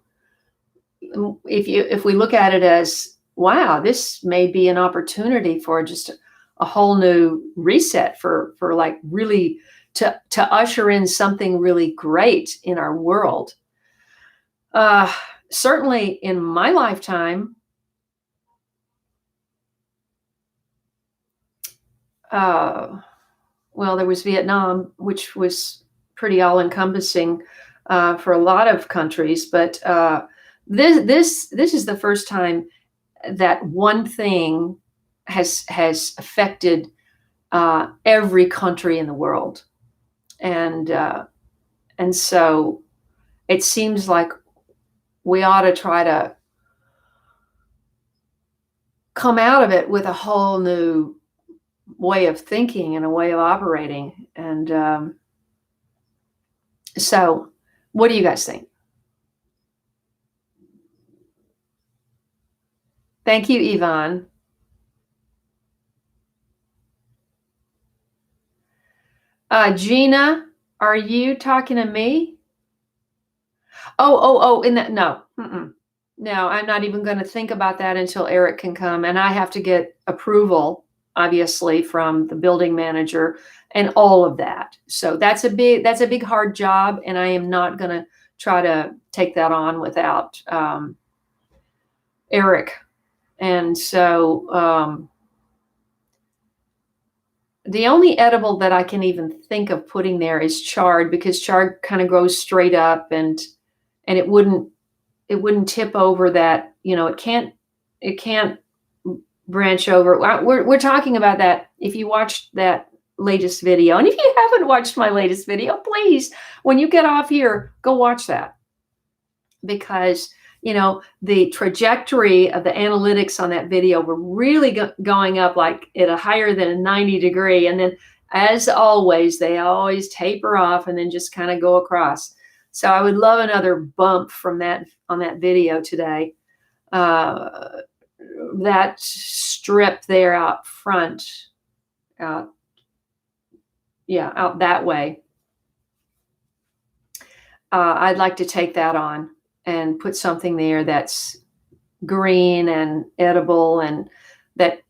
If we look at it as, wow, this may be an opportunity for just a whole new reset, for like really to usher in something really great in our world. Certainly in my lifetime, well, there was Vietnam, which was pretty all-encompassing for a lot of countries, but this is the first time that one thing has affected every country in the world, and so it seems like we ought to try to come out of it with a whole new way of thinking and a way of operating. And so what do you guys think? Thank you, Yvonne. Gina, are you talking to me? Oh, in that, no. No, I'm not even going to think about that until Eric can come, and I have to get approval, obviously, from the building manager and all of that. So that's a big hard job, and I am not going to try to take that on without Eric. And so the only edible that I can even think of putting there is chard, because chard kind of goes straight up, and it wouldn't tip over that, it can't branch over. We're talking about that. If you watched that latest video, and if you haven't watched my latest video, please, when you get off here, go watch that, because the trajectory of the analytics on that video were really going up like at a higher than a 90-degree, and then as always they always taper off and then just kind of go across. So I would love another bump from that on that video today. That strip there out front, out that way. I'd like to take that on and put something there that's green and edible, and that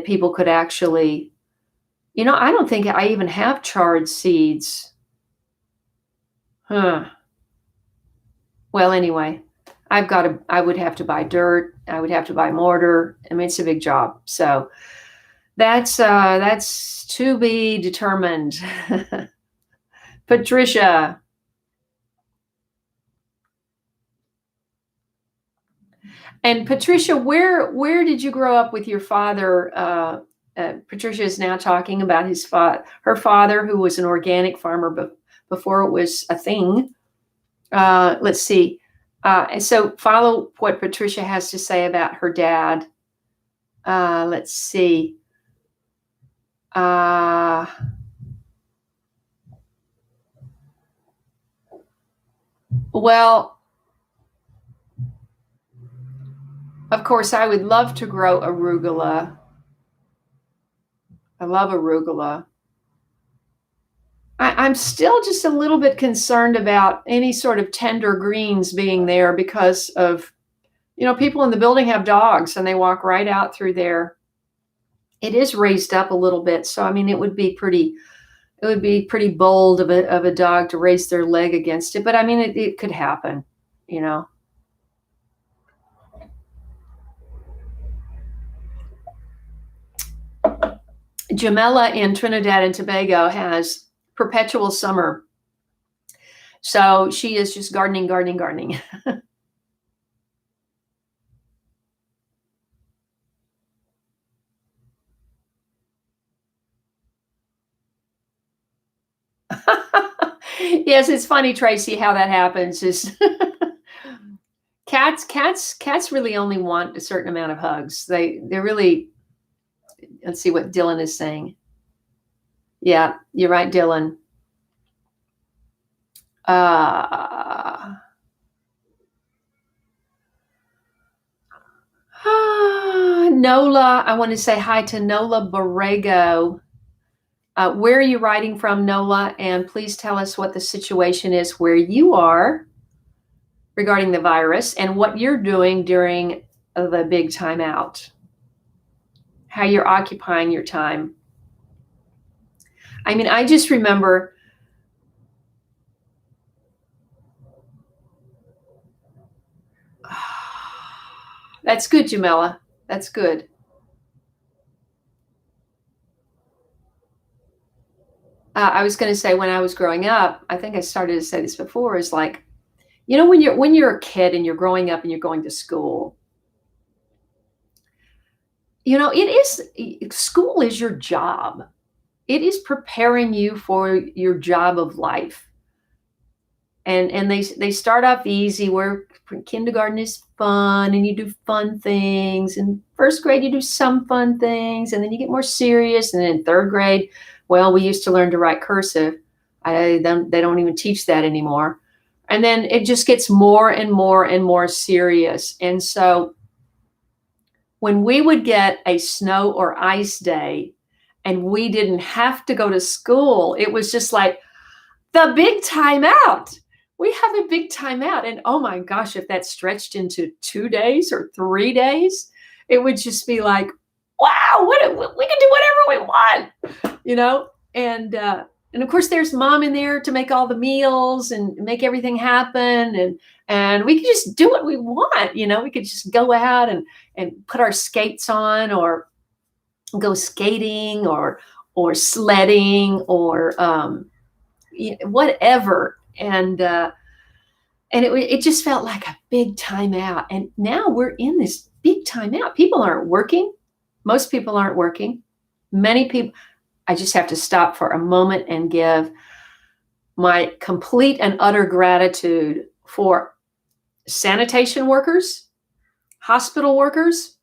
people could actually, I don't think I even have chard seeds. Huh. Well, anyway, I would have to buy dirt. I would have to buy mortar. I mean, it's a big job. So that's to be determined. Patricia. And Patricia, where did you grow up with your father? Patricia is now talking about her father, who was an organic farmer before it was a thing. Let's see. And so follow what Patricia has to say about her dad. Let's see. Well, of course, I would love to grow arugula. I love arugula. I'm still just a little bit concerned about any sort of tender greens being there because of, people in the building have dogs and they walk right out through there. It is raised up a little bit. So, I mean, it would be pretty bold of a dog to raise their leg against it. But I mean, it could happen, Jamela in Trinidad and Tobago has perpetual summer. So she is just gardening. Yes, it's funny, Tracy, how that happens. Is cats really only want a certain amount of hugs. They're really. Let's see what Dylan is saying. Yeah, you're right, Dylan. Nola, I want to say hi to Nola Borrego. Where are you writing from, Nola? And please tell us what the situation is where you are regarding the virus and what you're doing during the big timeout, how you're occupying your time. I mean, I just remember that's good, Jamela. That's good. I was going to say when I was growing up, I think I started to say this before, is like, when you're a kid and you're growing up and you're going to school, school is your job. It is preparing you for your job of life. And they start off easy, where kindergarten is fun and you do fun things. In first grade, you do some fun things, and then you get more serious. And then in third grade, well, we used to learn to write cursive. They don't even teach that anymore. And then it just gets more and more and more serious. And so when we would get a snow or ice day and we didn't have to go to school, it was just like the big timeout. We have a big timeout. And oh my gosh, if that stretched into 2 days or 3 days, it would just be like, wow, we can do whatever we want, And of course, there's mom in there to make all the meals and make everything happen. And we could just do what we want. We could just go out and put our skates on, or go skating, or sledding, or whatever. And it just felt like a big timeout. And now we're in this big timeout. People aren't working. Most people aren't working. Many people. I just have to stop for a moment and give my complete and utter gratitude for sanitation workers, hospital workers,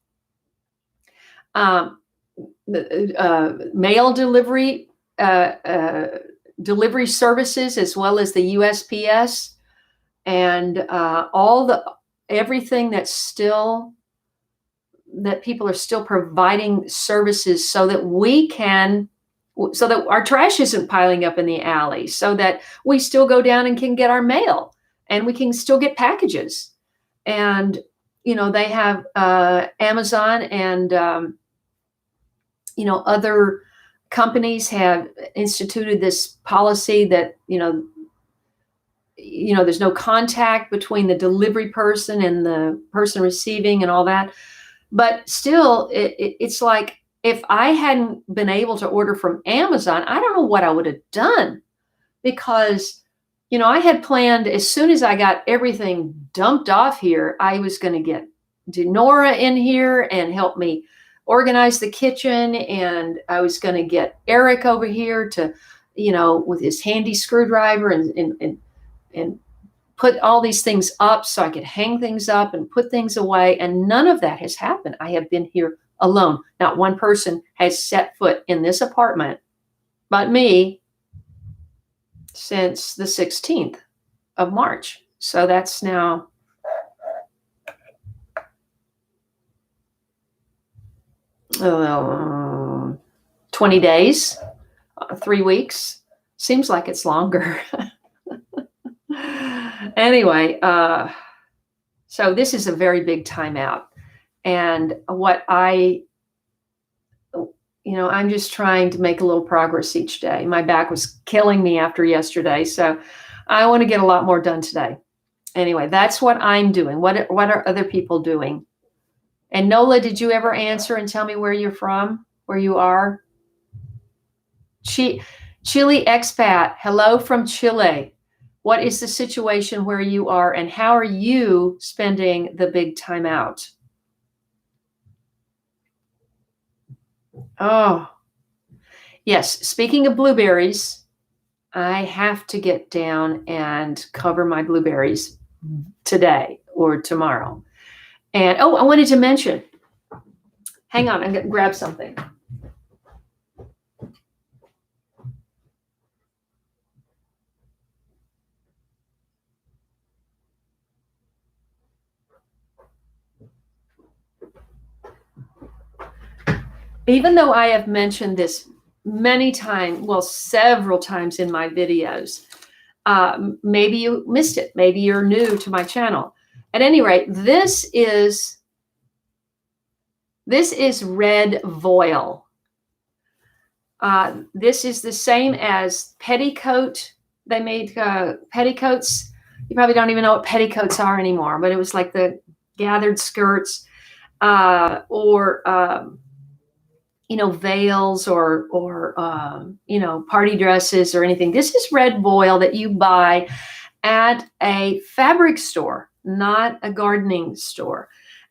mail delivery services, as well as the USPS, and everything that people are still providing services so that our trash isn't piling up in the alley, so that we still go down and can get our mail, and we can still get packages. And, they have Amazon and, other companies have instituted this policy that, there's no contact between the delivery person and the person receiving and all that. But still, it's like, if I hadn't been able to order from Amazon, I don't know what I would have done, because, I had planned, as soon as I got everything dumped off here, I was going to get Denora in here and help me organize the kitchen. And I was going to get Eric over here to, with his handy screwdriver and put all these things up so I could hang things up and put things away. And none of that has happened. I have been here alone. Not one person has set foot in this apartment but me since the 16th of March. So that's now 20 days, 3 weeks. Seems like it's longer. Anyway, so this is a very big timeout. And what I'm just trying to make a little progress each day. My back was killing me after yesterday, so I want to get a lot more done today. Anyway, that's what I'm doing. What are other people doing? And Nola, did you ever answer and tell me where you're from, where you are? Chile expat, hello from Chile. What is the situation where you are, and how are you spending the big time out? Oh, yes. Speaking of blueberries, I have to get down and cover my blueberries today or tomorrow. And I wanted to mention, hang on, I'm going to grab something. Even though I have mentioned this many times, well, several times in my videos, maybe you missed it. Maybe you're new to my channel. At any rate, this is red voile. This is the same as petticoat. They made petticoats. You probably don't even know what petticoats are anymore, but it was like the gathered skirts, or veils, or party dresses or anything. This is red voile that you buy at a fabric store, not a gardening store.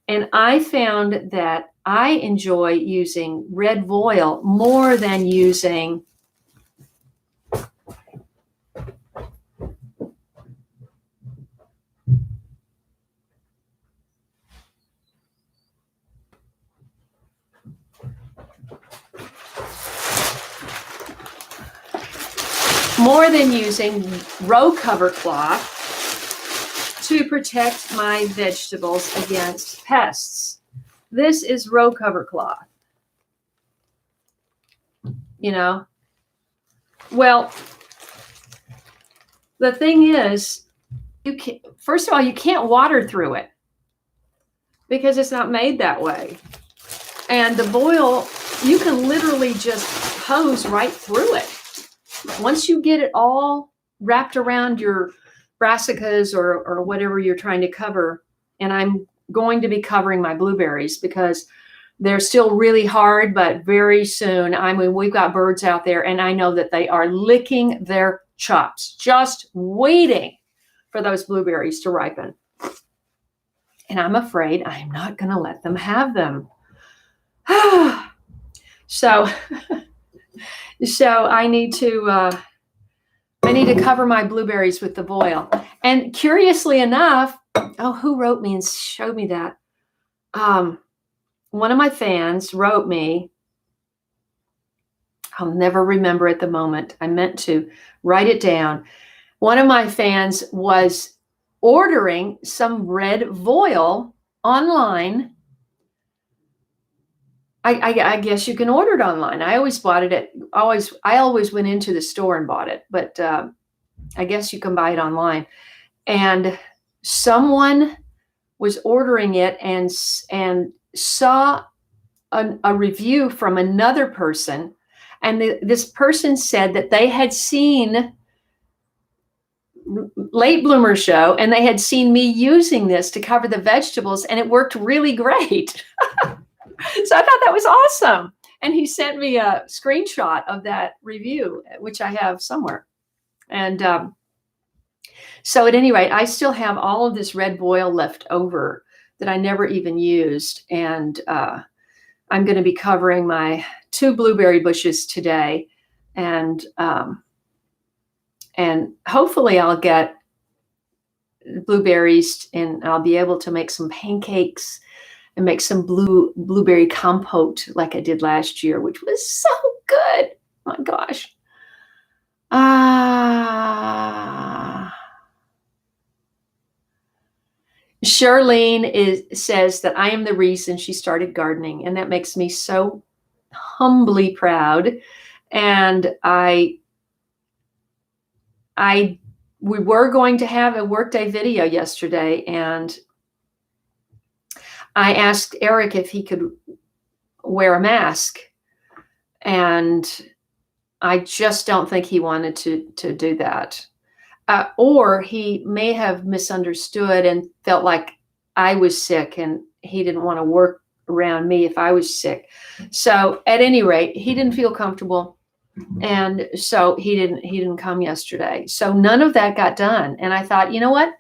And I found that I enjoy using red voile more than using row cover cloth to protect my vegetables against pests. This is row cover cloth. Well, the thing is, first of all, you can't water through it because it's not made that way. And the voile, you can literally just hose right through it. Once you get it all wrapped around your brassicas or whatever you're trying to cover, and I'm going to be covering my blueberries because they're still really hard, but very soon, we've got birds out there, and I know that they are licking their chops, just waiting for those blueberries to ripen. And I'm afraid I'm not going to let them have them. So I need to cover my blueberries with the voile. And curiously enough, who wrote me and showed me that? One of my fans wrote me. I'll never remember at the moment. I meant to write it down. One of my fans was ordering some red voile online. I guess you can order it online. I always bought it I always went into the store and bought it, but I guess you can buy it online. And someone was ordering it and saw a review from another person, and this person said that they had seen late bloomer show, and they had seen me using this to cover the vegetables, and it worked really great. So I thought that was awesome. And he sent me a screenshot of that review, which I have somewhere. And so at any rate, I still have all of this red boil left over that I never even used. And I'm going to be covering my 2 blueberry bushes today. And hopefully I'll get blueberries and I'll be able to make some pancakes and make some blueberry compote like I did last year, which was so good. Oh my gosh. Charlene says that I am the reason she started gardening, and that makes me so humbly proud. And we were going to have a workday video yesterday, and I asked Eric if he could wear a mask, and I just don't think he wanted to do that. Or he may have misunderstood and felt like I was sick and he didn't want to work around me if I was sick. So at any rate, he didn't feel comfortable. And so he didn't come yesterday. So none of that got done. And I thought, you know what?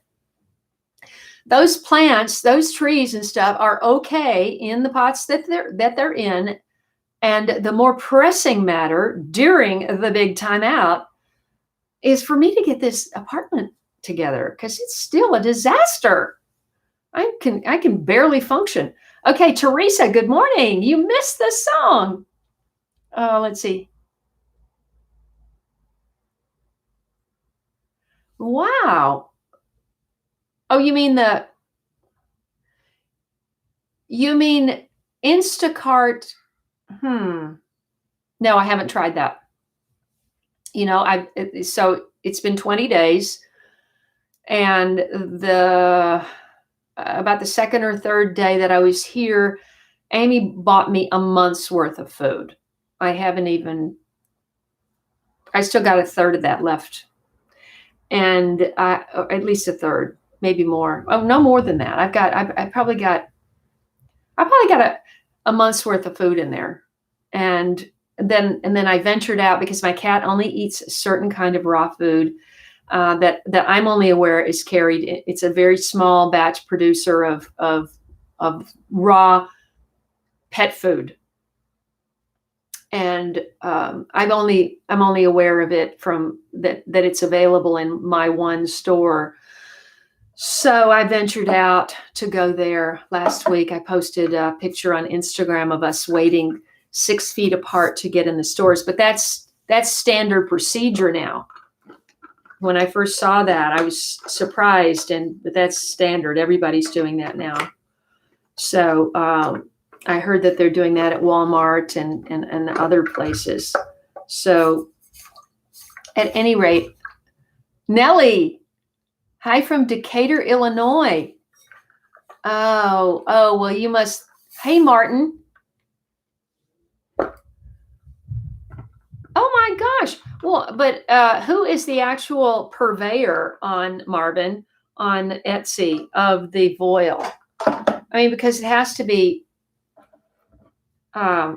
Those plants, those trees and stuff are okay in the pots that they're in. And the more pressing matter during the big timeout is for me to get this apartment together, because it's still a disaster. I can barely function. Okay, Teresa, good morning. You missed the song. Let's see. Wow. Oh, you mean Instacart? No, I haven't tried that. So it's been 20 days, and about the second or third day that I was here, Amy bought me a month's worth of food. I still got a third of that left. And at least a third, maybe more. Oh, no more than that. I probably got a month's worth of food in there. And then I ventured out, because my cat only eats a certain kind of raw food that I'm only aware is carried. It's a very small batch producer of raw pet food. And I'm only aware of it from that it's available in my one store. So I ventured out to go there last week. I posted a picture on Instagram of us waiting 6 feet apart to get in the stores, but that's standard procedure now. When I first saw that, I was surprised, but that's standard. Everybody's doing that now. So I heard that they're doing that at Walmart and other places. So at any rate, Nellie, hi from Decatur, Illinois. Oh, well, you must. Hey, Martin. Oh my gosh. Well, but who is the actual purveyor on Marvin on Etsy of the voile? I mean, because it has to be. I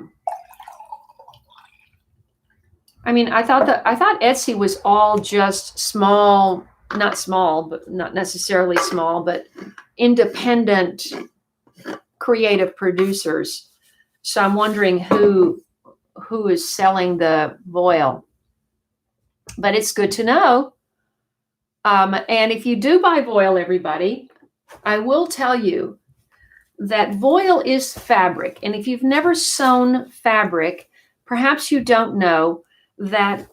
thought Etsy was all just small, not small, but not necessarily small, but independent creative producers. So I'm wondering who is selling the voile. But it's good to know. And if you do buy voile, everybody, I will tell you that voile is fabric. And if you've never sewn fabric, perhaps you don't know that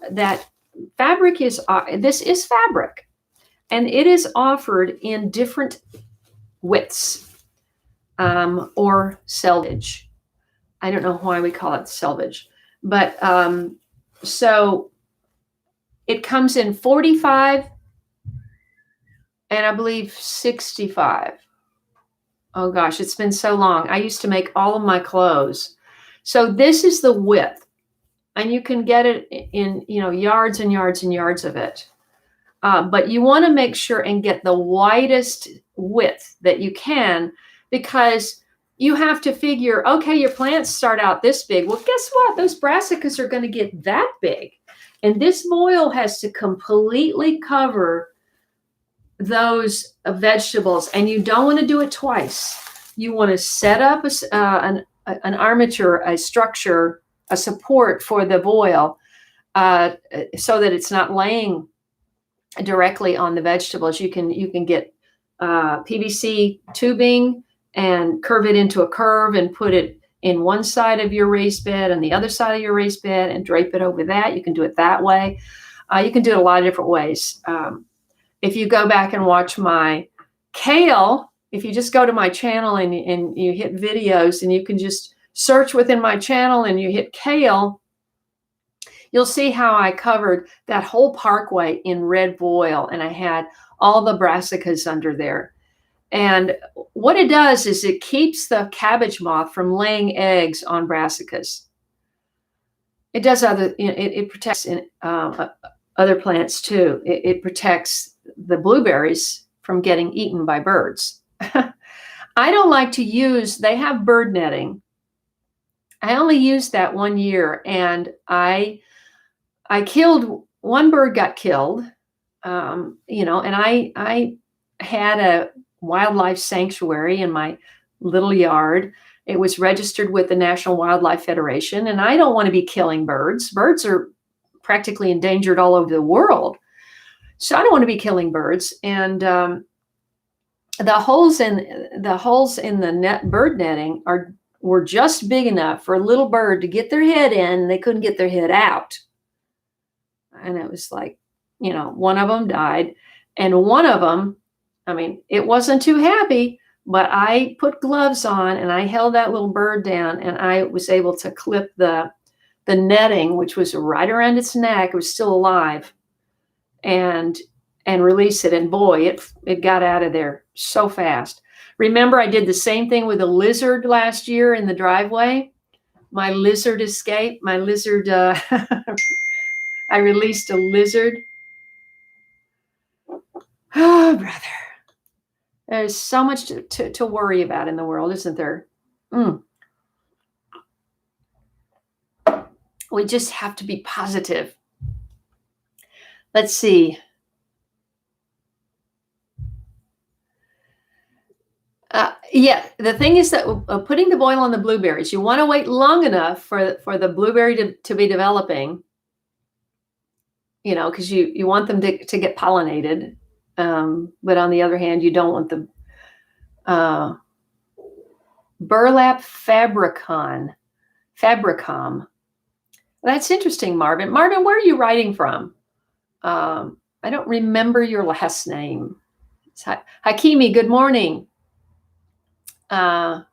fabric is, this is fabric. And it is offered in different widths or selvage. I don't know why we call it selvage. But so it comes in 45 and I believe 65. Oh gosh, it's been so long. I used to make all of my clothes. So this is the width, and you can get it in, yards and yards and yards of it. But you want to make sure and get the widest width that you can, because you have to figure, okay, your plants start out this big. Well, guess what? Those brassicas are going to get that big. And this boil has to completely cover those vegetables. And you don't want to do it twice. You want to set up an armature, a structure, a support for the boil, so that it's not laying directly on the vegetables. You can get PVC tubing and curve it into a curve and put it in one side of your raised bed and the other side of your raised bed and drape it over that. You can do it that way. You can do it a lot of different ways. If you go back and watch my kale, if you just go to my channel and you hit videos, and you can just search within my channel and you hit kale, you'll see how I covered that whole parkway in red voile, and I had all the brassicas under there. And what it does is it keeps the cabbage moth from laying eggs on brassicas. It does it protects other plants too. It protects the blueberries from getting eaten by birds. I don't like to use, they have bird netting. I only used that one year, and I killed, one bird got killed, and I had a wildlife sanctuary in my little yard. It was registered with the National Wildlife Federation, and I don't want to be killing birds. Birds are practically endangered all over the world. So I don't want to be killing birds. And the holes in the bird netting were just big enough for a little bird to get their head in. They couldn't get their head out. And it was like, one of them died. And one of them, it wasn't too happy, but I put gloves on and I held that little bird down, and I was able to clip the netting, which was right around its neck. It was still alive, and release it. And boy, it got out of there so fast. Remember, I did the same thing with a lizard last year in the driveway. My lizard escaped. My lizard, I released a lizard. Oh, brother. There's so much to worry about in the world, isn't there? We just have to be positive. Let's see. Yeah, the thing is that putting the boil on the blueberries, you want to wait long enough for the blueberry to be developing, because you want them to get pollinated. But on the other hand, you don't want the burlap fabricom. That's interesting, Marvin. Marvin, where are you writing from? I don't remember your last name. Hakimi, good morning. Let's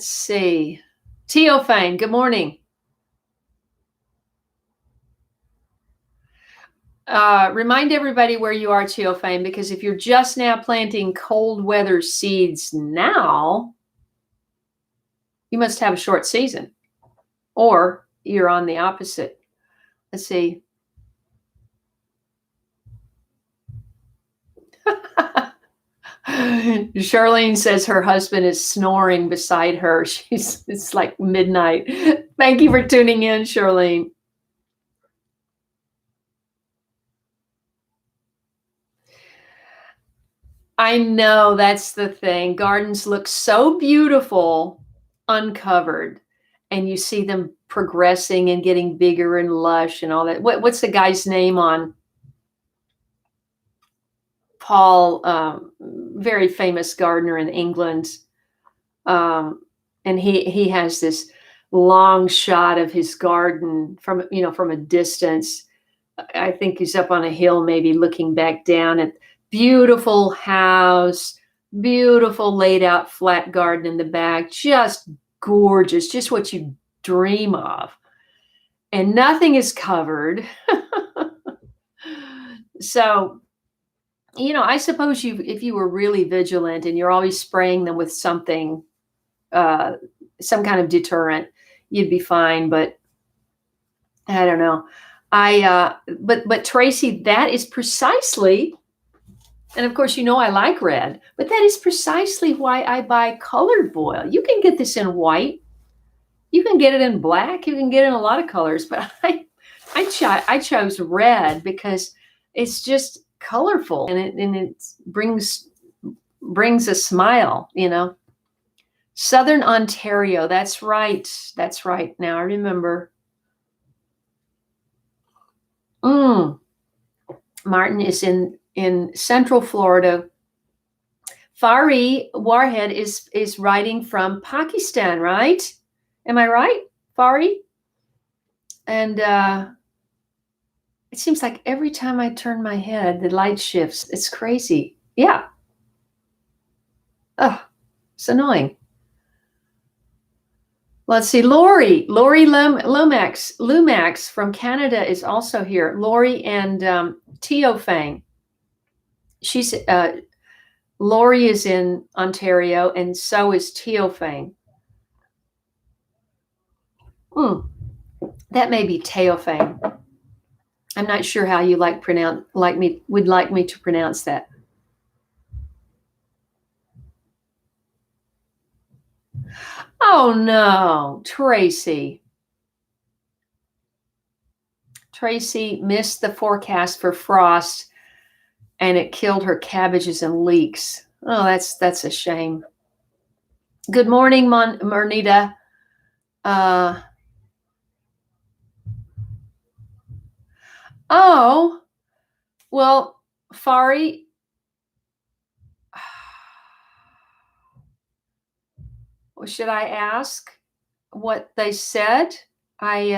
see. Teofane, good morning. Remind everybody where you are, Teofane, because if you're just now planting cold weather seeds now, you must have a short season, or you're on the opposite. Let's see. Charlene says her husband is snoring beside her. It's like midnight. Thank you for tuning in, Charlene. I know, that's the thing. Gardens look so beautiful uncovered, and you see them progressing and getting bigger and lush and all that. What's the guy's name on Paul? Very famous gardener in England. And he has this long shot of his garden from a distance. I think he's up on a hill, maybe looking back down at beautiful house, beautiful laid out flat garden in the back, just gorgeous, just what you dream of. And nothing is covered. So, I suppose if you were really vigilant and you're always spraying them with something, some kind of deterrent, you'd be fine. But I don't know. But Tracy, that is precisely, and of course, I like red, but that is precisely why I buy colored voile. You can get this in white. You can get it in black. You can get it in a lot of colors, but I chose red because it's just colorful and it brings a smile, Southern Ontario. That's right. That's right. Now I remember. Martin is in Central Florida. Fari Warhead is writing from Pakistan, right? Am I right, Fari? And it seems like every time I turn my head, the light shifts. It's crazy. Yeah. Oh, it's annoying. Let's see. Lori Lumax from Canada is also here. Lori and Teo Fang. Lori is in Ontario, and so is Teo Fang. That may be Teo Fang. I'm not sure how you would like me to pronounce that. Oh no, Tracy. Tracy missed the forecast for frost and it killed her cabbages and leeks. Oh, that's a shame. Good morning, Mernita. Oh, well, Fari, should I ask what they said? Fari,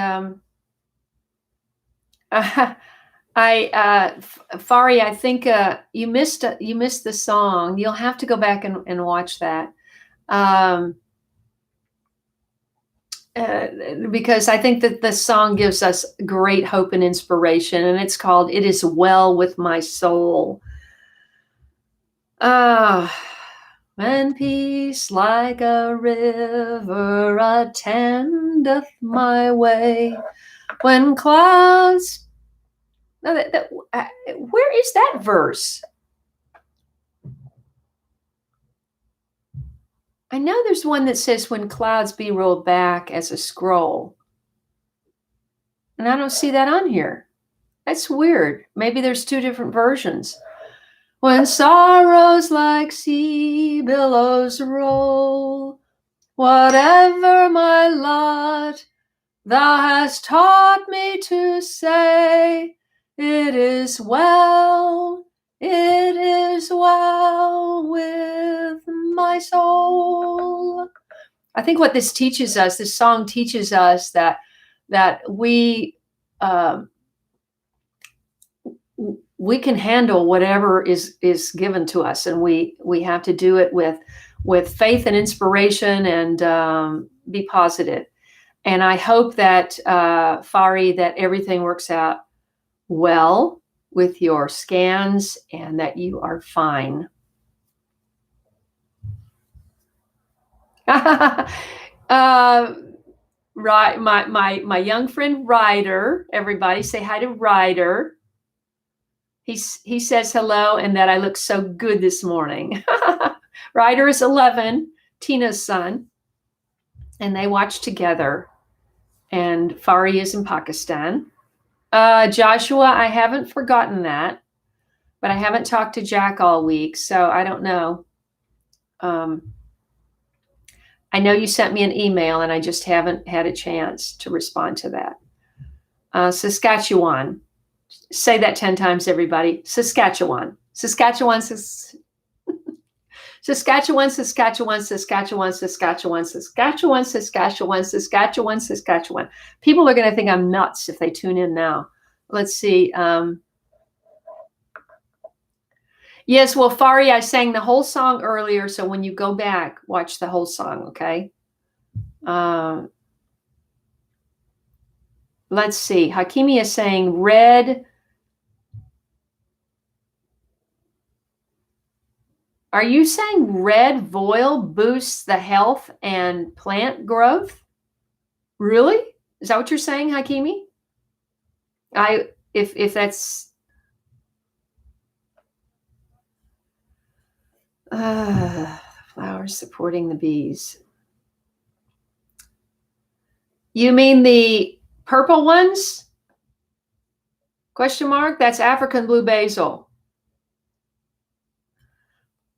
I think you missed the song. You'll have to go back and watch that. Because I think that the song gives us great hope and inspiration, and it's called "It Is Well With My Soul." When peace like a river attendeth my way, when clouds. Where is that verse? I know there's one that says when clouds be rolled back as a scroll. And I don't see that on here. That's weird. Maybe there's two different versions. When sorrows like sea billows roll, whatever my lot, thou hast taught me to say, it is well with my soul. I think what this song teaches us that we can handle whatever is given to us, and we have to do it with faith and inspiration and be positive. And I hope that Fari, that everything works out well with your scans and that you are fine. Right, my young friend Ryder. Everybody say hi to Ryder. He says hello and that I look so good this morning. Ryder is 11, Tina's son, and they watch together. And Fari is in Pakistan. Joshua, I haven't forgotten that, but I haven't talked to Jack all week, so I don't know. I know you sent me an email and I just haven't had a chance to respond to that. Saskatchewan. Say that 10 times, everybody. Saskatchewan. Saskatchewan. Saskatchewan, Saskatchewan, Saskatchewan, Saskatchewan, Saskatchewan, Saskatchewan, Saskatchewan, Saskatchewan. People are going to think I'm nuts if they tune in now. Let's see. Yes, well, Fari, I sang the whole song earlier, so when you go back, watch the whole song, okay? Let's see. Hakimi is saying red. Are you saying red voile boosts the health and plant growth? Really? Is that what you're saying, Hakimi? If that's flowers supporting the bees. You mean the purple ones? Question mark? That's African blue basil.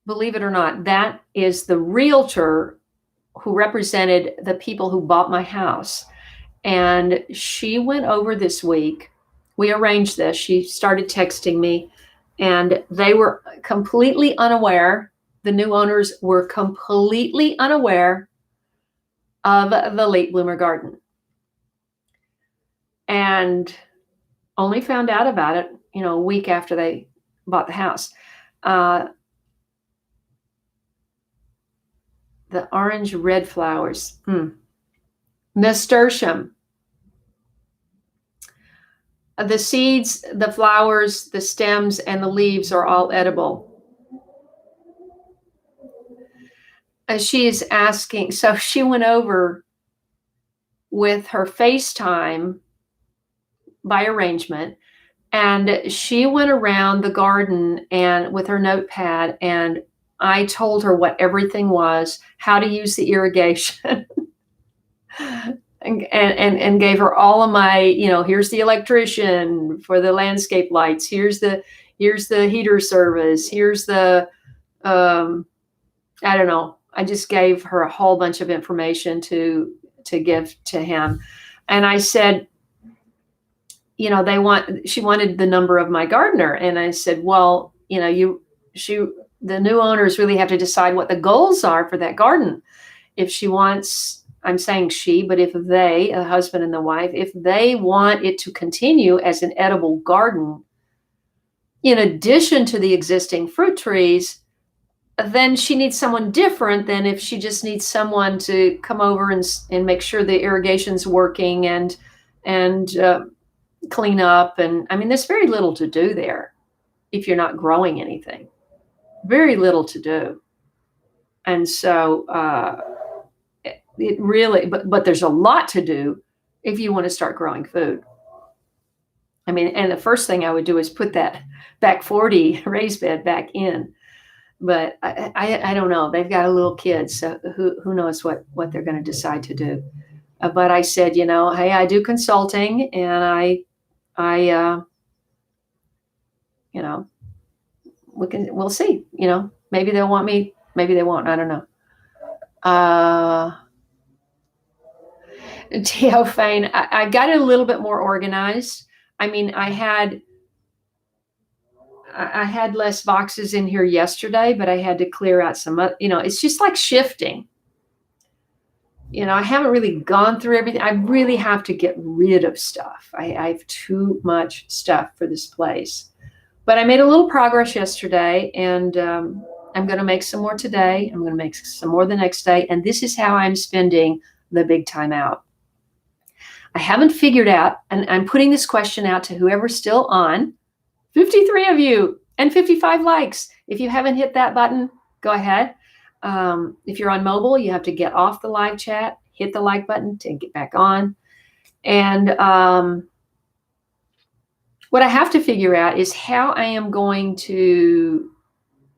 Believe it or not, that is the realtor who represented the people who bought my house. And she went over this week. We arranged this. She started texting me, and they were completely unaware. The new owners were completely unaware of the late bloomer garden, and only found out about it, a week after they bought the house. The orange red flowers. Nasturtium. The seeds, the flowers, the stems, and the leaves are all edible. She is asking, so she went over with her FaceTime by arrangement, and she went around the garden and with her notepad, and I told her what everything was, how to use the irrigation, and gave her all of my, here's the electrician for the landscape lights, here's the heater service, here's the I don't know. I just gave her a whole bunch of information to give to him. And I said, she wanted the number of my gardener. And I said, well, the new owners really have to decide what the goals are for that garden. If she wants, I'm saying she, but if they, a husband and the wife, if they want it to continue as an edible garden, in addition to the existing fruit trees, then she needs someone different than if she just needs someone to come over and make sure the irrigation's working and clean up. And I mean, there's very little to do there if you're not growing anything. Very little to do. And so it really, but there's a lot to do if you want to start growing food. I mean, and the first thing I would do is put that back 40 raised bed back in. But I don't know. They've got a little kid, so who knows what they're going to decide to do. But I said, hey, I do consulting, and we'll see. Maybe they'll want me, maybe they won't. I don't know. Teophane, I got it a little bit more organized. I mean, I had less boxes in here yesterday, but I had to clear out some, it's just like shifting. I haven't really gone through everything. I really have to get rid of stuff. I have too much stuff for this place. But I made a little progress yesterday, and I'm going to make some more today. I'm going to make some more the next day. And this is how I'm spending the big time out. I haven't figured out, and I'm putting this question out to whoever's still on. 53 of you and 55 likes. If you haven't hit that button, go ahead. If you're on mobile, you have to get off the live chat, hit the like button to get back on. And what I have to figure out is how I am going to,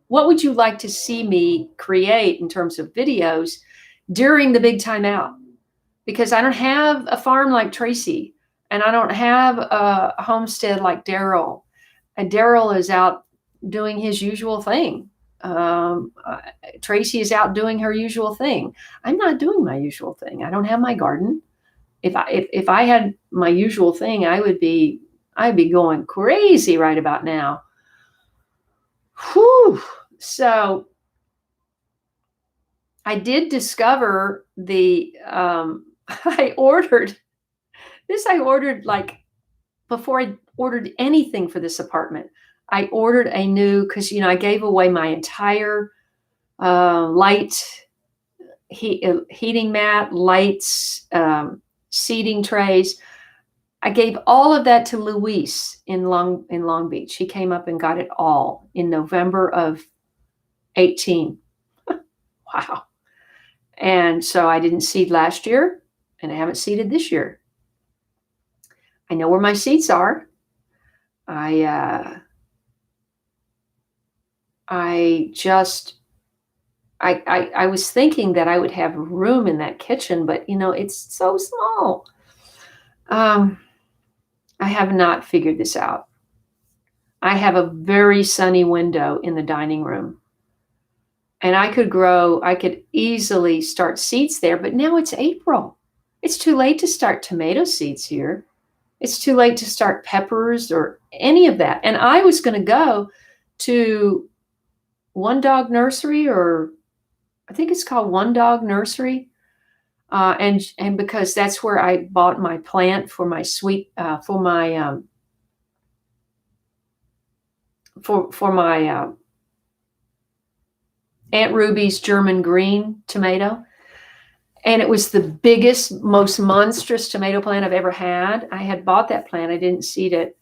what would you like to see me create in terms of videos during the big time out? Because I don't have a farm like Tracy, and I don't have a homestead like Daryl. And Daryl is out doing his usual thing. Tracy is out doing her usual thing. I'm not doing my usual thing. I don't have my garden. If I had my usual thing, I'd be going crazy right about now. Whew. So I did discover I ordered like before I ordered anything for this apartment. I ordered a new, because I gave away my entire light heating mat, lights, seating trays. I gave all of that to Luis in Long Beach. He came up and got it all in November of 18. Wow. And so I didn't seed last year, and I haven't seeded this year. I know where my seats are. I was thinking that I would have room in that kitchen, but it's so small. I have not figured this out. I have a very sunny window in the dining room. And I could easily start seeds there, but now it's April. It's too late to start tomato seeds here. It's too late to start peppers or any of that. And I was going to go to One Dog Nursery, or I think it's called One Dog Nursery. And because that's where I bought my plant for my for my Aunt Ruby's German green tomato. And it was the biggest, most monstrous tomato plant I've ever had. I had bought that plant. I didn't seed it.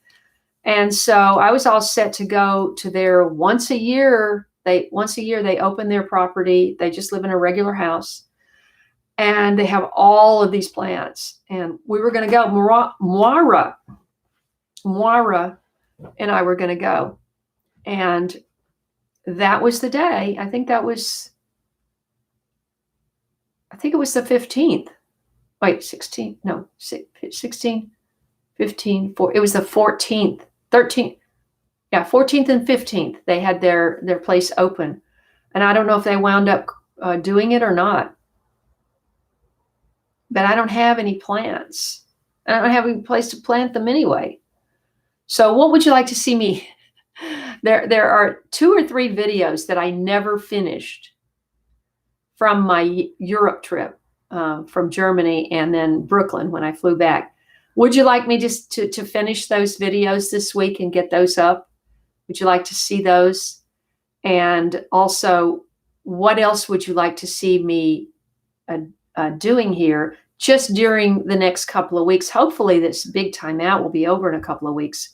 And so I was all set to go to their once a year. Once a year, they open their property. They just live in a regular house. And they have all of these plants. And we were going to go. Moira and I were going to go. And that was the day. I think it was the 15th. Wait, 16? No, 16, 15, 4. It was the 14th, 13th. Yeah, 14th and 15th. They had their place open. And I don't know if they wound up doing it or not. But I don't have any plants. I don't have any place to plant them anyway. So what would you like to see me? There are 2 or 3 videos that I never finished from my Europe trip, from Germany and then Brooklyn when I flew back. Would you like me just to finish those videos this week and get those up? Would you like to see those? And also, what else would you like to see me doing here just during the next couple of weeks? Hopefully this big timeout will be over in a couple of weeks.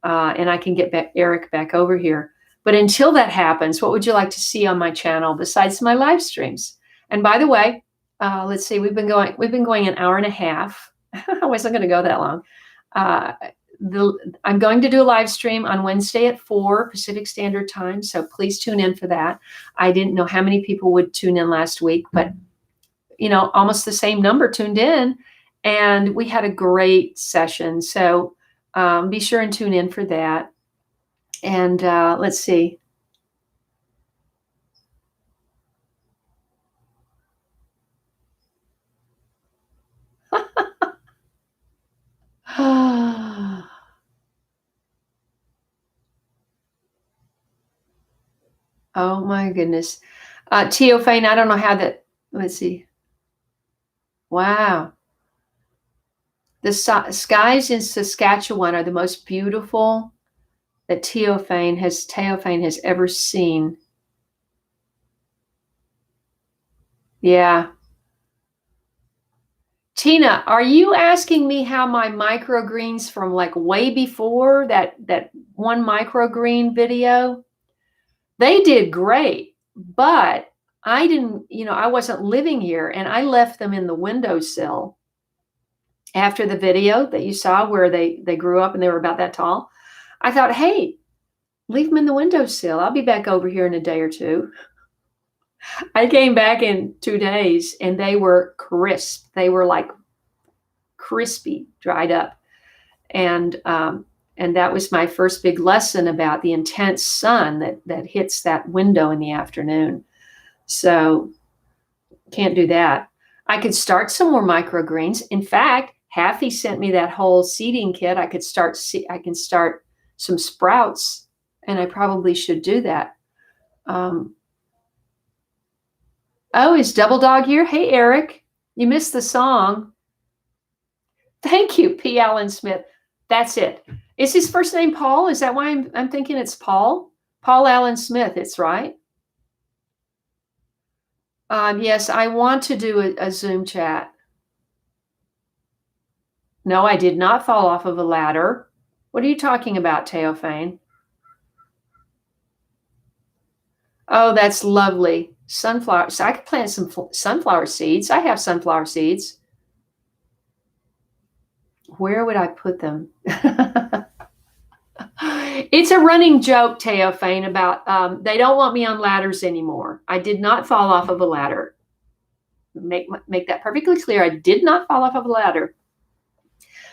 And I can get Eric back over here. But until that happens, what would you like to see on my channel besides my live streams? And by the way, let's see, we've been going an hour and a half. I wasn't going to go that long. I'm going to do a live stream on Wednesday at 4 Pacific Standard Time. So please tune in for that. I didn't know how many people would tune in last week, but almost the same number tuned in, and we had a great session. So be sure and tune in for that. And let's see. Oh my goodness. Teophane, I don't know how that, let's see. Wow. The skies in Saskatchewan are the most beautiful that Teophane has ever seen. Yeah. Tina, are you asking me how my microgreens from like way before that one microgreen video? They did great, but I didn't, I wasn't living here, and I left them in the windowsill after the video that you saw where they grew up and they were about that tall. I thought, hey, leave them in the windowsill. I'll be back over here in a day or two. I came back in 2 days and they were crisp. They were like crispy, dried up. And that was my first big lesson about the intense sun that hits that window in the afternoon. So can't do that. I could start some more microgreens. In fact, Haffy sent me that whole seeding kit. I can start some sprouts, and I probably should do that. Oh, is Double Dog here? Hey, Eric, you missed the song. Thank you, P. Allen Smith. That's it. Is his first name Paul? Is that why I'm thinking it's Paul? Paul Allen Smith, it's right. Yes, I want to do a Zoom chat. No, I did not fall off of a ladder. What are you talking about, Teophane? Oh, that's lovely. Sunflower. So I could plant some sunflower seeds. I have sunflower seeds. Where would I put them? It's a running joke, Teofane, about they don't want me on ladders anymore. I did not fall off of a ladder. Make that perfectly clear. I did not fall off of a ladder.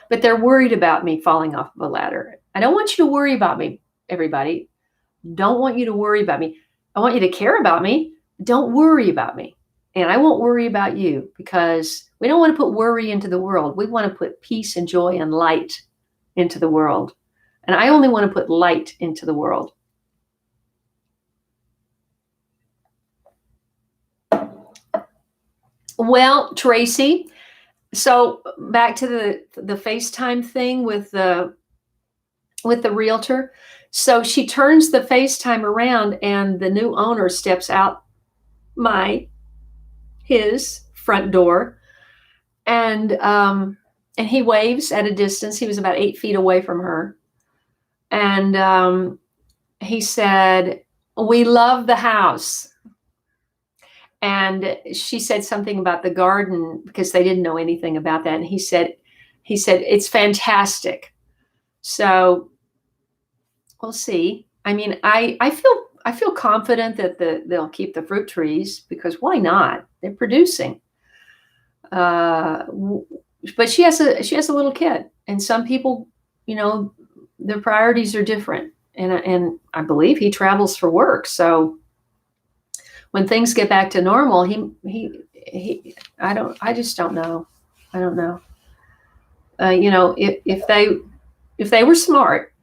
But they're worried about me falling off of a ladder. I don't want you to worry about me, everybody. Don't want you to worry about me. I want you to care about me. Don't worry about me. And I won't worry about you, because we don't want to put worry into the world. We want to put peace and joy and light into the world. And I only want to put light into the world. Well, Tracy, so back to the FaceTime thing with the realtor. So she turns the FaceTime around, and the new owner steps out his front door, and he waves at a distance. He was about 8 feet away from her. And he said, "We love the house." And she said something about the garden, because they didn't know anything about that. And he said, "It's fantastic." So we'll see. I mean, I feel confident that they'll keep the fruit trees, because why not? They're producing. But she has a little kid, and some people, their priorities are different. And I believe he travels for work. So when things get back to normal, I just don't know. I don't know. If they were smart,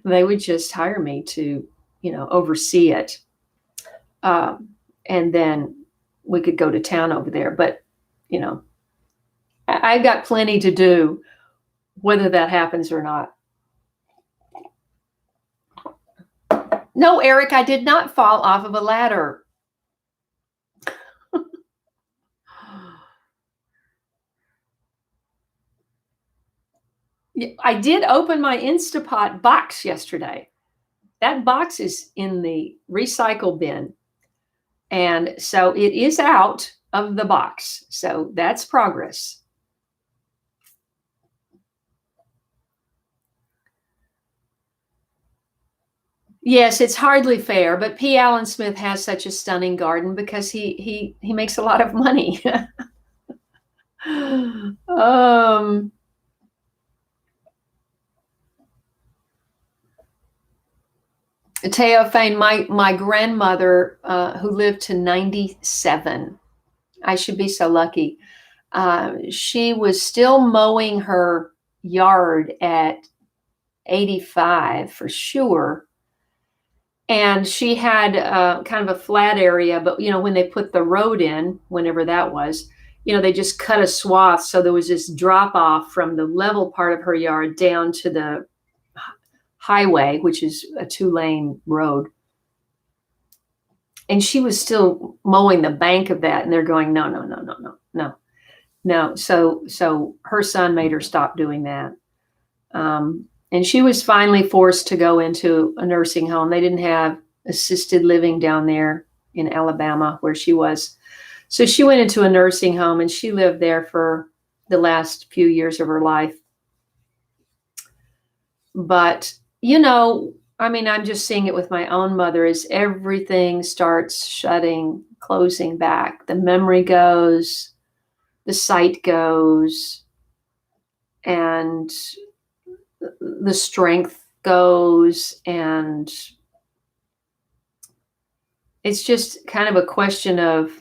they would just hire me to, oversee it. And then we could go to town over there. But, I've got plenty to do, whether that happens or not. No, Eric, I did not fall off of a ladder. I did open my Instapot box yesterday. That box is in the recycle bin. And so it is out of the box. So that's progress. Yes, it's hardly fair, but P. Allen Smith has such a stunning garden because he makes a lot of money. Teofane, my grandmother, who lived to 97, I should be so lucky. She was still mowing her yard at 85 for sure. And she had kind of a flat area, but when they put the road in, whenever that was, they just cut a swath. So there was this drop off from the level part of her yard down to the highway, which is a 2-lane road. And she was still mowing the bank of that. And they're going, no. So her son made her stop doing that. And she was finally forced to go into a nursing home. They didn't have assisted living down there in Alabama where she was. So she went into a nursing home, and she lived there for the last few years of her life. But, I'm just seeing it with my own mother, as everything starts closing back. The memory goes, the sight goes, and the strength goes, and it's just kind of a question of,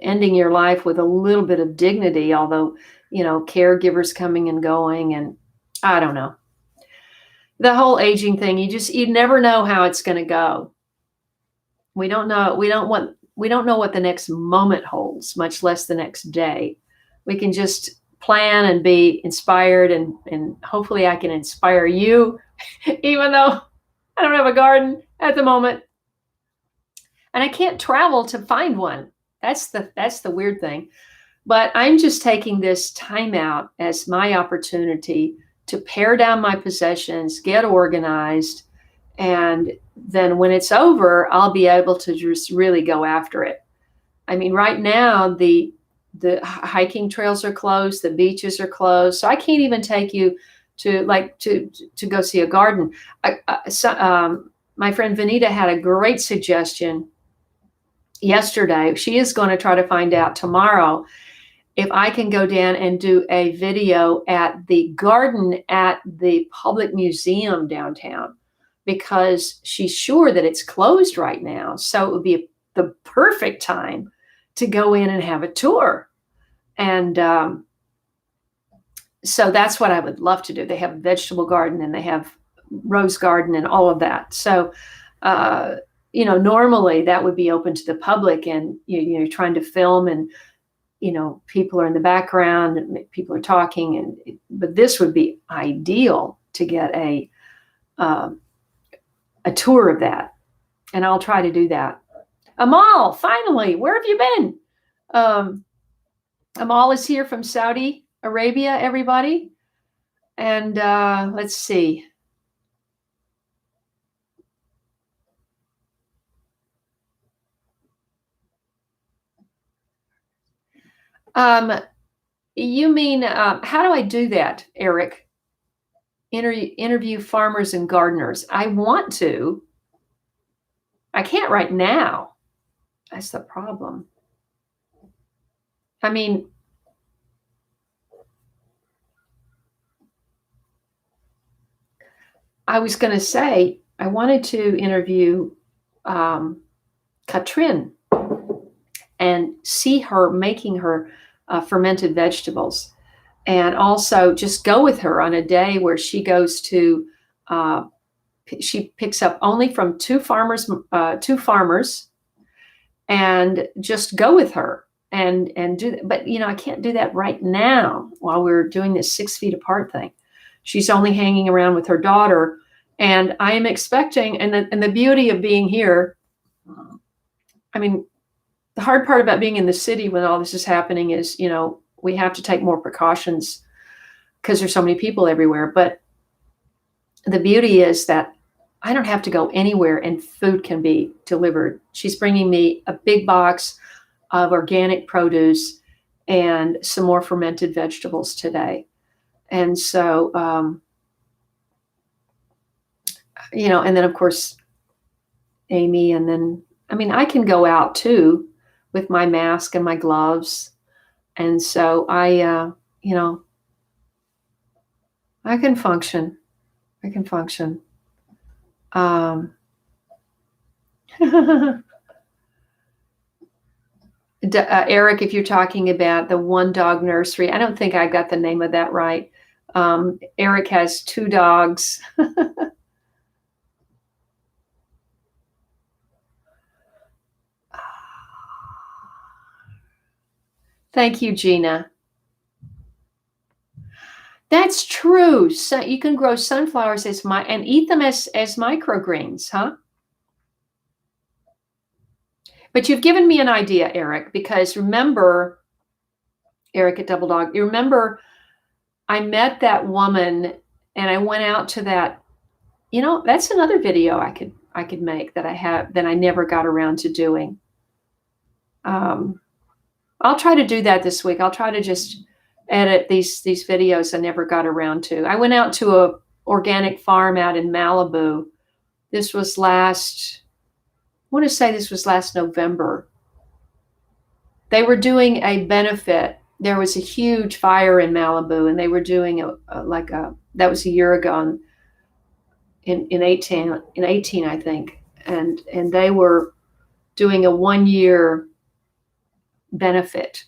ending your life with a little bit of dignity, although, caregivers coming and going, and I don't know. The whole aging thing, you never know how it's going to go. We don't know. We don't know what the next moment holds, much less the next day. We can just plan and be inspired, and hopefully I can inspire you, even though I don't have a garden at the moment. And I can't travel to find one. That's the weird thing. But I'm just taking this timeout as my opportunity to pare down my possessions, get organized, And then when it's over, I'll be able to just really go after it. I mean, right now, the hiking trails are closed, the beaches are closed, so I can't even take you to go see a garden. My friend Vanita had a great suggestion yesterday. She is going to try to find out tomorrow if I can go down and do a video at the garden at the public museum downtown, because she's sure that it's closed right now. So it would be the perfect time to go in and have a tour. And so that's what I would love to do. They have a vegetable garden and they have rose garden and all of that. So, normally that would be open to the public, and you're trying to film, and people are in the background and people are talking, but this would be ideal to get a tour of that, and I'll try to do that. Amal, finally, where have you been? Amal is here from Saudi Arabia, everybody, and let's see. You mean, how do I do that, Eric? Interview farmers and gardeners. I want to. I can't right now. That's the problem. I mean, I was going to say, I wanted to interview Katrin and see her making her fermented vegetables, and also just go with her on a day where she goes to, she picks up only from two farmers, and just go with her and do that. But, I can't do that right now while we're doing this 6 feet apart thing. She's only hanging around with her daughter, and I am expecting, and the beauty of being here, I mean, the hard part about being in the city when all this is happening is, we have to take more precautions because there's so many people everywhere. But the beauty is that I don't have to go anywhere and food can be delivered. She's bringing me a big box of organic produce and some more fermented vegetables today. And so, and then of course, Amy, and then, I can go out too with my mask and my gloves. And so I can function. Eric, if you're talking about the one dog nursery, I don't think I got the name of that right. Eric has 2 dogs. Thank you, Gina. That's true. So you can grow sunflowers and eat them as microgreens, huh? But you've given me an idea, Eric, because remember, Eric at Double Dog, you remember I met that woman and I went out to that, that's another video I could make that I never got around to doing. I'll try to do that this week. I'll try to just edit these videos I never got around to. I went out to a organic farm out in Malibu. This was last November. They were doing a benefit. There was a huge fire in Malibu, and they were doing that was a year ago in 18, I think. And they were doing a 1-year benefit.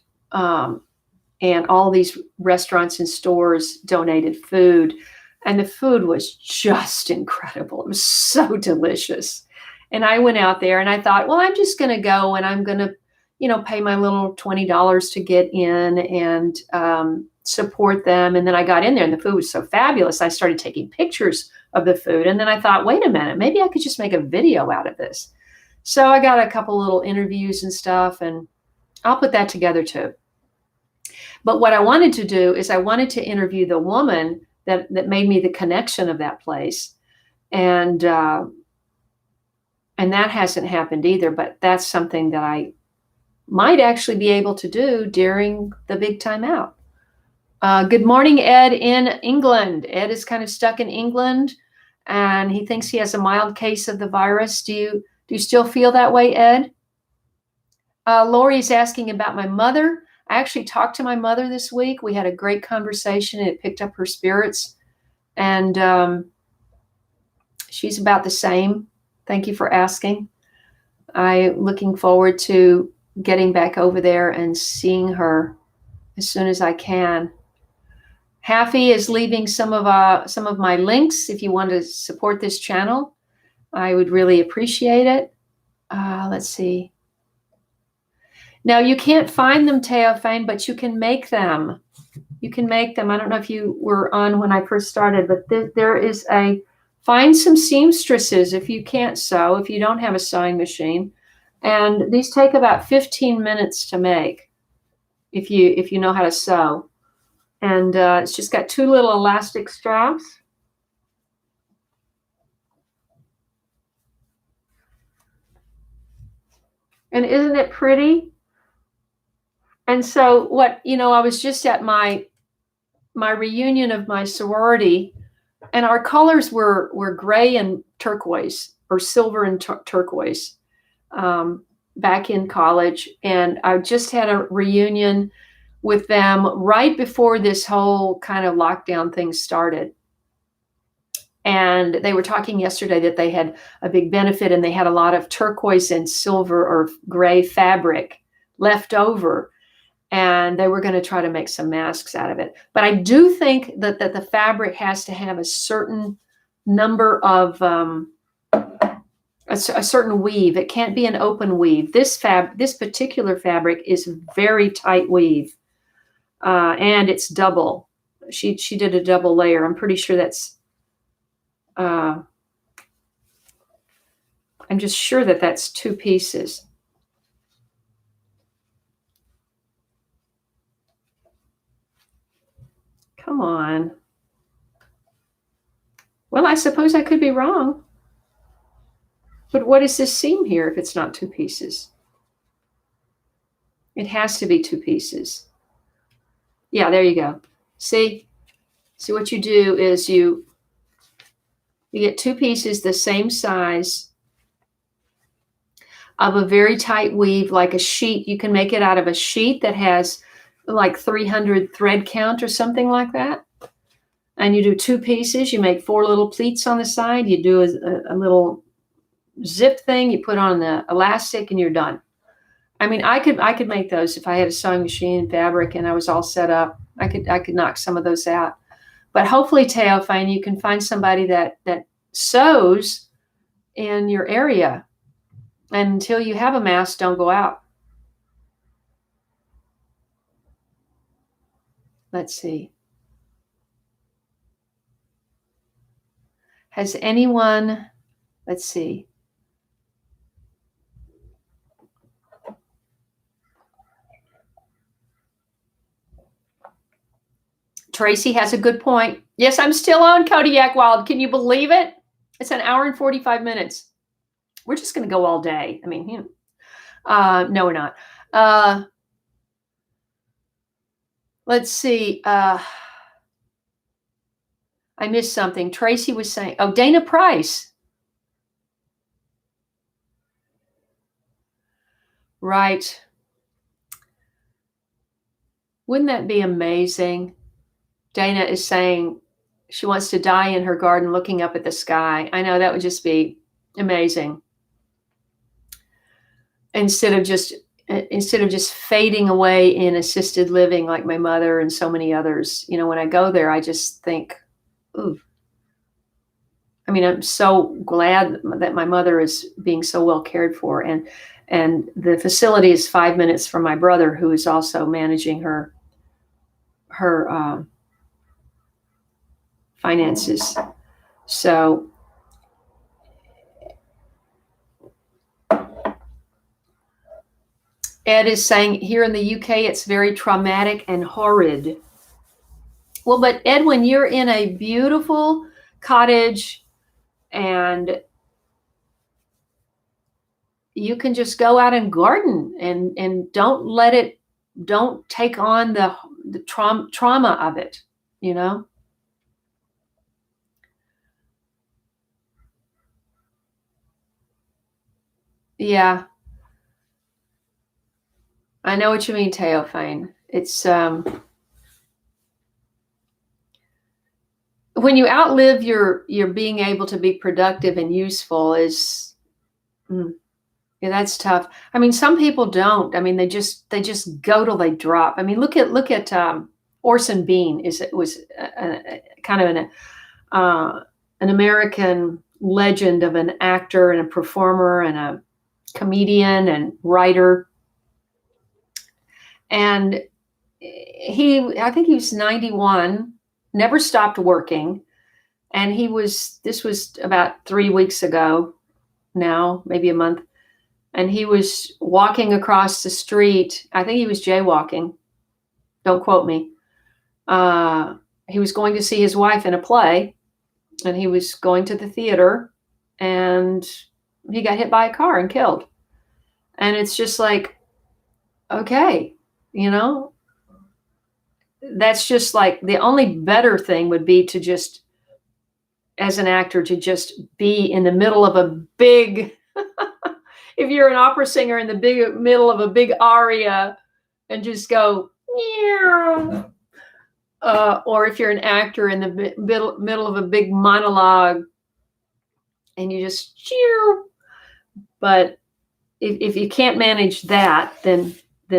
And all these restaurants and stores donated food, and the food was just incredible. It was so delicious. And I went out there and I thought, well, I'm just going to go and I'm going to, pay my little $20 to get in and support them. And then I got in there and the food was so fabulous. I started taking pictures of the food. And then I thought, wait a minute, maybe I could just make a video out of this. So I got a couple little interviews and stuff, and I'll put that together too. But what I wanted to do is I wanted to interview the woman that made me the connection of that place. And And that hasn't happened either, but that's something that I might actually be able to do during the big timeout. Good morning, Ed in England. Ed is kind of stuck in England, and he thinks he has a mild case of the virus. Do you still feel that way, Ed? Lori's asking about my mother. I actually talked to my mother this week. We had a great conversation. It picked up her spirits, and she's about the same. Thank you for asking. I'm looking forward to getting back over there and seeing her as soon as I can. Haffy is leaving some of my links. If you want to support this channel, I would really appreciate it. Let's see. Now, you can't find them, Teofane, but you can make them. You can make them. I don't know if you were on when I first started, but there is find some seamstresses if you can't sew, if you don't have a sewing machine. And these take about 15 minutes to make if you know how to sew. And it's just got two little elastic straps. And isn't it pretty? And so I was just at my reunion of my sorority, and our colors were gray and turquoise, or silver and turquoise, back in college. And I just had a reunion with them right before this whole kind of lockdown thing started. And they were talking yesterday that they had a big benefit, and they had a lot of turquoise and silver or gray fabric left over. And they were going to try to make some masks out of it. But I do think that the fabric has to have a certain number of, a certain weave. It can't be an open weave. This particular fabric is very tight weave. And it's double. She did a double layer. I'm pretty sure that's, I'm just sure that that's 2 pieces. Come on. Well, I suppose I could be wrong. But what is this seam here if it's not 2 pieces? It has to be 2 pieces. Yeah, there you go. See what you do is you get 2 pieces the same size of a very tight weave, like a sheet. You can make it out of a sheet that has like 300 thread count or something like that. And you do 2 pieces. You make 4 little pleats on the side. You do a little zip thing. You put on the elastic, and you're done. I mean, I could make those if I had a sewing machine and fabric and I was all set up. I could knock some of those out. But hopefully, Teofane, you can find somebody that sews in your area. And until you have a mask, don't go out. Let's see. Has anyone, let's see. Tracy has a good point. Yes, I'm still on Kodiak Wild. Can you believe it? It's an hour and 45 minutes. We're just going to go all day. I mean, no, we're not. Let's see. I missed something. Tracy was saying, oh, Dana Price. Right. Wouldn't that be amazing? Dana is saying she wants to die in her garden looking up at the sky. I know, that would just be amazing. Instead of just fading away in assisted living like my mother and so many others. When I go there, I just think, ooh. I mean, I'm so glad that my mother is being so well cared for. And the facility is 5 minutes from my brother, who is also managing her finances. So Ed is saying here in the UK, it's very traumatic and horrid. Well, but Ed, when you're in a beautiful cottage and you can just go out and garden and don't take on the trauma of it, you know? Yeah, I know what you mean, Teofane. It's when you outlive your being able to be productive and useful is yeah, that's tough. I mean, some people don't. I mean, they just go till they drop. I mean, look at Orson Bean. Was kind of an American legend of an actor and a performer and a comedian and writer. And I think he was 91, never stopped working. And this was about 3 weeks ago now, maybe a month. And he was walking across the street. I think he was jaywalking. Don't quote me. He was going to see his wife in a play, and he was going to the theater, and he got hit by a car and killed. And it's just like, okay, that's just like the only better thing would be to just, as an actor, to just be in the middle of a big, if you're an opera singer in the middle of a big aria and just go, or if you're an actor in the middle of a big monologue and you just cheer. But if you can't manage that, then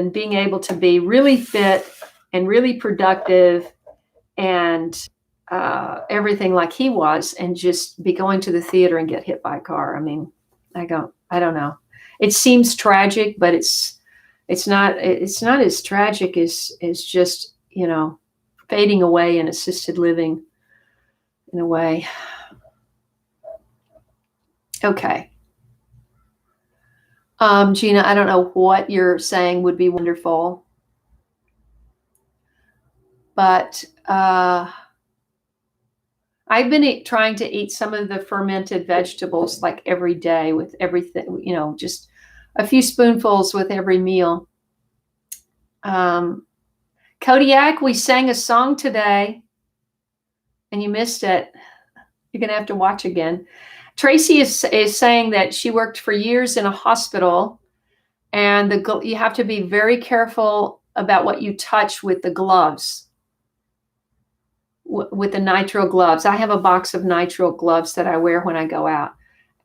being able to be really fit and really productive and everything like he was, and just be going to the theater and get hit by a car. I mean, I don't know. It seems tragic, but it's not as tragic as just, fading away in assisted living in a way. Okay. Gina, I don't know what you're saying would be wonderful, but I've been trying to eat some of the fermented vegetables like every day with everything, just a few spoonfuls with every meal. Kodiak, we sang a song today and you missed it. You're going to have to watch again. Tracy is saying that she worked for years in a hospital, and you have to be very careful about what you touch with the gloves, with the nitrile gloves. I have a box of nitrile gloves that I wear when I go out,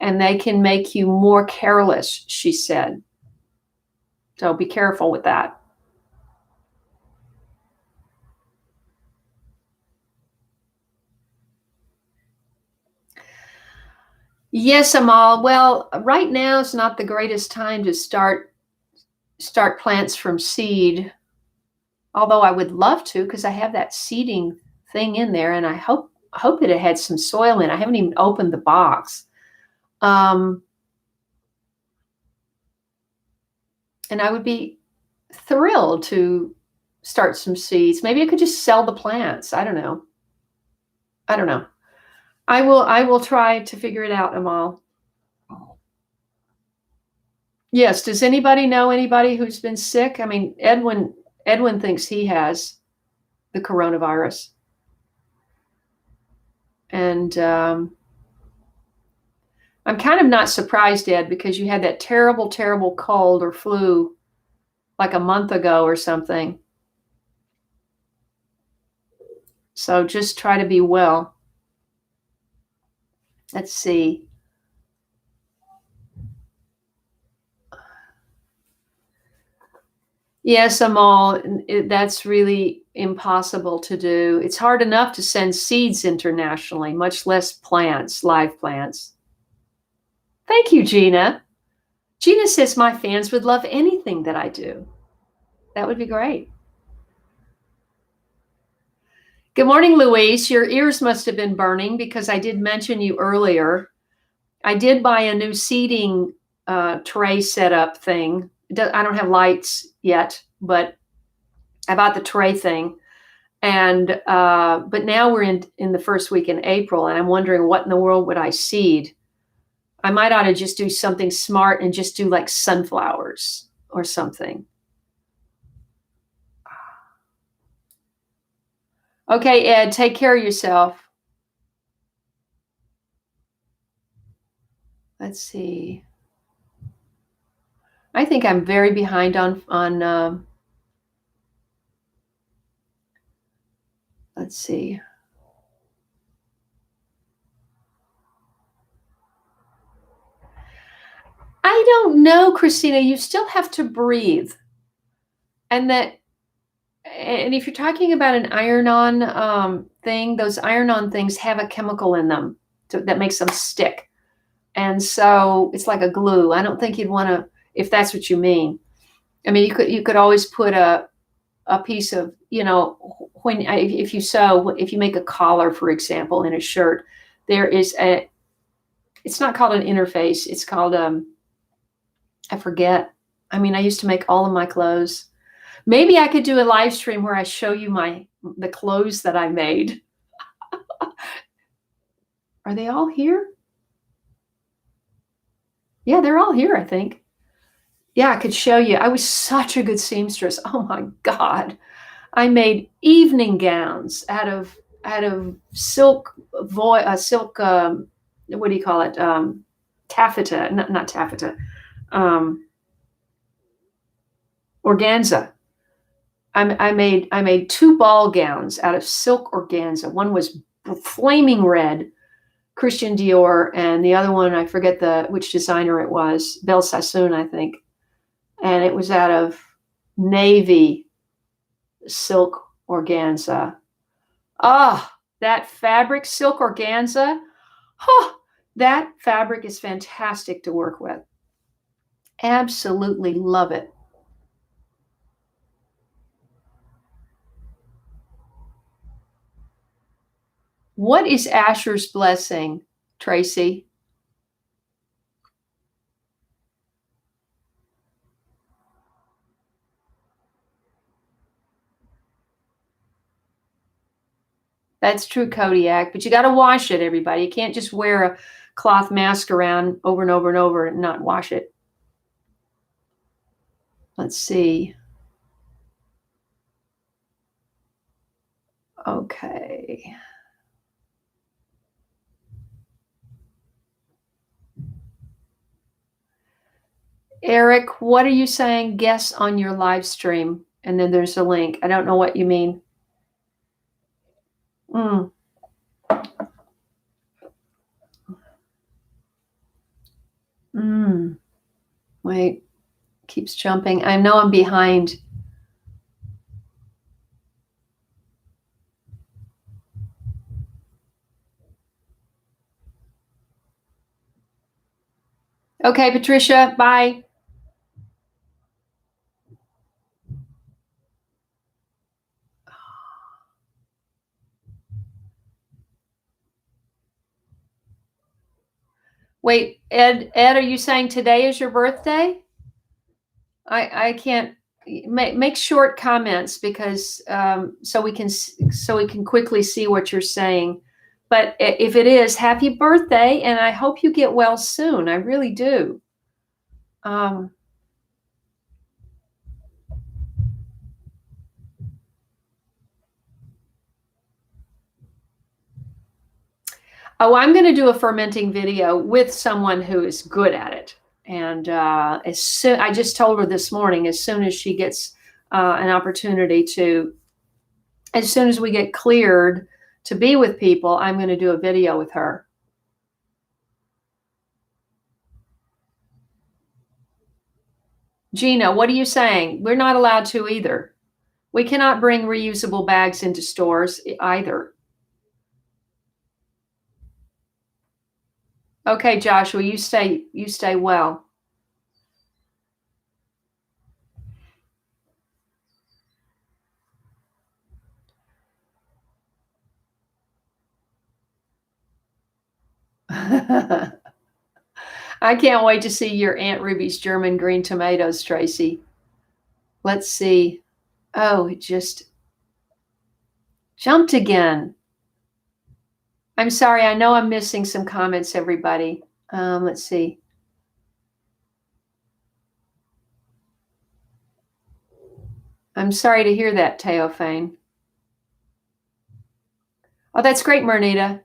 and they can make you more careless, she said. So be careful with that. Yes, Amal. Well, right now is not the greatest time to start plants from seed. Although I would love to, because I have that seeding thing in there, and I hope that it had some soil in. I haven't even opened the box. And I would be thrilled to start some seeds. Maybe I could just sell the plants. I don't know. I will try to figure it out, Amal. Yes. Does anybody know anybody who's been sick? I mean, Edwin thinks he has the coronavirus. And I'm kind of not surprised, Ed, because you had that terrible, terrible cold or flu like a month ago or something. So just try to be well. Let's see. Yes, Amal, that's really impossible to do. It's hard enough to send seeds internationally, much less plants, live plants. Thank you, Gina. Gina says my fans would love anything that I do. That would be great. Good morning, Louise. Your ears must have been burning because I did mention you earlier. I did buy a new seating tray setup thing. I don't have lights yet, but I bought the tray thing. And but now we're in the first week in April, and I'm wondering what in the world would I seed. I might ought to just do something smart and just do like sunflowers or something. Okay, Ed, take care of yourself. Let's see. I think I'm very behind on let's see. I don't know, Christina. You still have to breathe. And if you're talking about an iron-on thing, those iron-on things have a chemical in them that makes them stick. And so it's like a glue. I don't think you'd want to, if that's what you mean. I mean, you could always put a piece of, if you sew, if you make a collar, for example, in a shirt, there is it's not called an interface. It's called, I forget. I mean, I used to make all of my clothes. Maybe I could do a live stream where I show you the clothes that I made. Are they all here? Yeah, they're all here, I think. Yeah, I could show you. I was such a good seamstress. Oh my God. I made evening gowns out of silk, what do you call it? Taffeta, not taffeta. Organza. I made 2 ball gowns out of silk organza. One was flaming red, Christian Dior, and the other one, I forget which designer it was, Belle Sassoon, I think. And it was out of navy silk organza. That fabric, silk organza. That fabric is fantastic to work with. Absolutely love it. What is Asher's blessing, Tracy? That's true, Kodiak, but you got to wash it, everybody. You can't just wear a cloth mask around over and over and over and not wash it. Let's see. Okay. Eric, what are you saying? Guess on your live stream. And then there's a link. I don't know what you mean. Wait, keeps jumping. I know I'm behind. Okay, Patricia, bye. Wait, Ed, are you saying today is your birthday? I can't make short comments because so we can quickly see what you're saying. But if it is, happy birthday, and I hope you get well soon. I really do. I'm going to do a fermenting video with someone who is good at it. And I just told her this morning, as soon as she gets an opportunity as soon as we get cleared to be with people, I'm going to do a video with her. Gina, what are you saying? We're not allowed to either. We cannot bring reusable bags into stores either. Okay, Joshua, you stay well. I can't wait to see your Aunt Ruby's German green tomatoes, Tracy. Let's see. Oh, it just jumped again. I'm sorry. I know I'm missing some comments, everybody. Let's see. I'm sorry to hear that, Teofane. Oh, that's great, Mernita.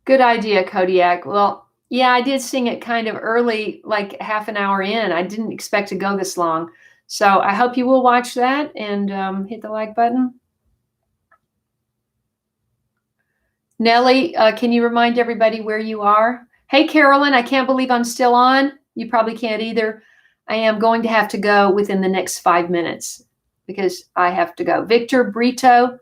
Good idea, Kodiak. Well, yeah, I did sing it kind of early, like half an hour in. I didn't expect to go this long. So I hope you will watch that and hit the like button. Nellie, can you remind everybody where you are? Hey, Carolyn, I can't believe I'm still on. You probably can't either. I am going to have to go within the next 5 minutes because I have to go. Victor Brito,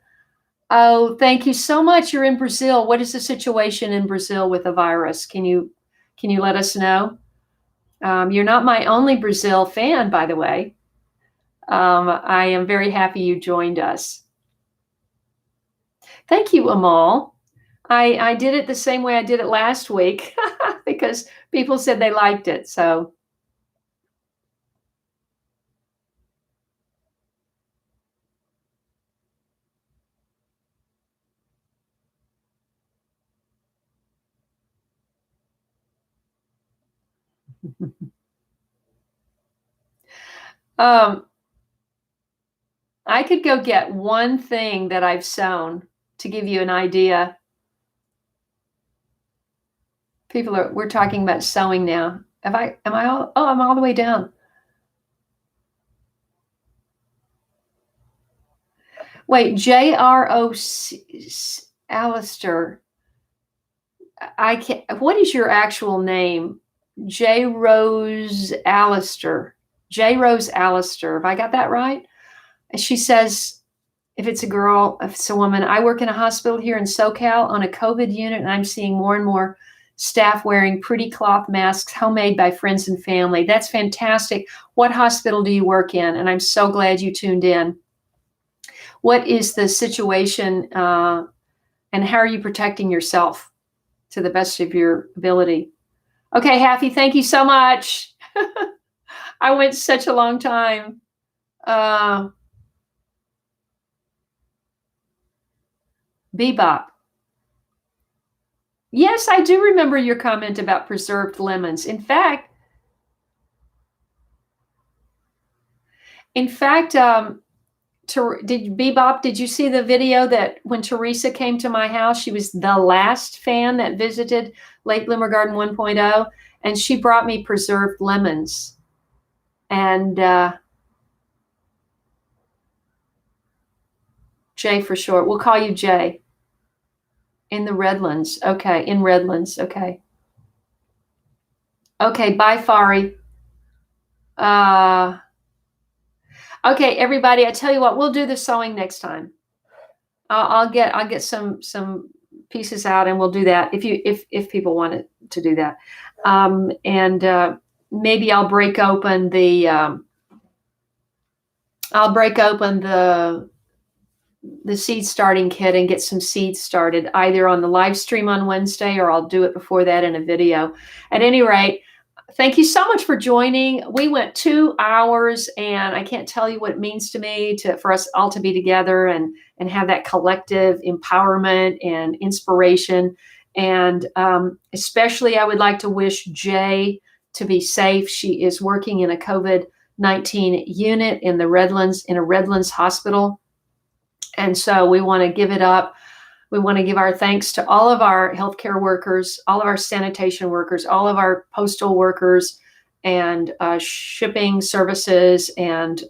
oh, thank you so much. You're in Brazil. What is the situation in Brazil with the virus? Can you let us know? You're not my only Brazil fan, by the way. I am very happy you joined us. Thank you, Amal. I did it the same way I did it last week because people said they liked it. So I could go get one thing that I've sewn to give you an idea. We're talking about sewing now. I'm all the way down. Wait, J-R-O-C, Alistair. I can't, what is your actual name? J. Rose Alistair. J. Rose Alistair. Have I got that right? She says, if it's a girl, if it's a woman, I work in a hospital here in SoCal on a COVID unit, and I'm seeing more and more staff wearing pretty cloth masks homemade by friends and family. That's fantastic. What hospital do you work in? And I'm so glad you tuned in. What is the situation and how are you protecting yourself to the best of your ability? Okay, Happy, thank you so much. I went such a long time. Bebop. Yes, I do remember your comment about preserved lemons. In fact, did you see the video that when Teresa came to my house, she was the last fan that visited Lake Bloomer Garden 1.0, and she brought me preserved lemons. And Jay for short. We'll call you Jay. In the Redlands. Okay, in Redlands. Okay. Okay, bye, Fari. Okay, everybody, I tell you what, we'll do the sewing next time. I'll get some pieces out and we'll do that if people want to do that. And maybe I'll break open the seed starting kit and get some seeds started either on the live stream on Wednesday or I'll do it before that in a video. At any rate, thank you so much for joining. We went 2 hours and I can't tell you what it means to me for us all to be together and have that collective empowerment and inspiration. And especially I would like to wish Jay to be safe. She is working in a COVID-19 unit in a Redlands hospital. And so we want to give it up. We want to give our thanks to all of our healthcare workers, all of our sanitation workers, all of our postal workers and shipping services and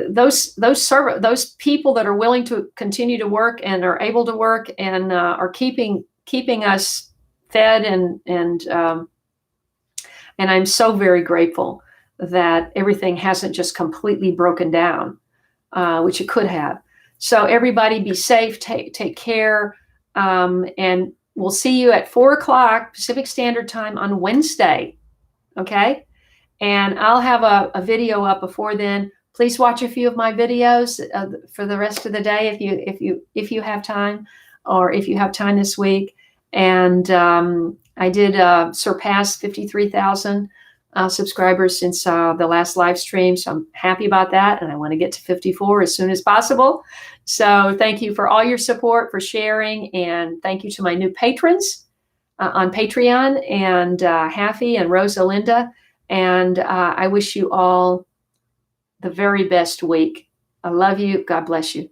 those people that are willing to continue to work and are able to work and are keeping us fed and I'm so very grateful that everything hasn't just completely broken down. Which it could have. So everybody be safe, take care, and we'll see you at 4:00 Pacific Standard Time on Wednesday, okay? And I'll have a video up before then. Please watch a few of my videos for the rest of the day if you have time, or if you have time this week. And I did surpass 53,000 subscribers since the last live stream. So I'm happy about that. And I want to get to 54 as soon as possible. So thank you for all your support, for sharing. And thank you to my new patrons on Patreon, and Haffy and Rosalinda. And I wish you all the very best week. I love you. God bless you.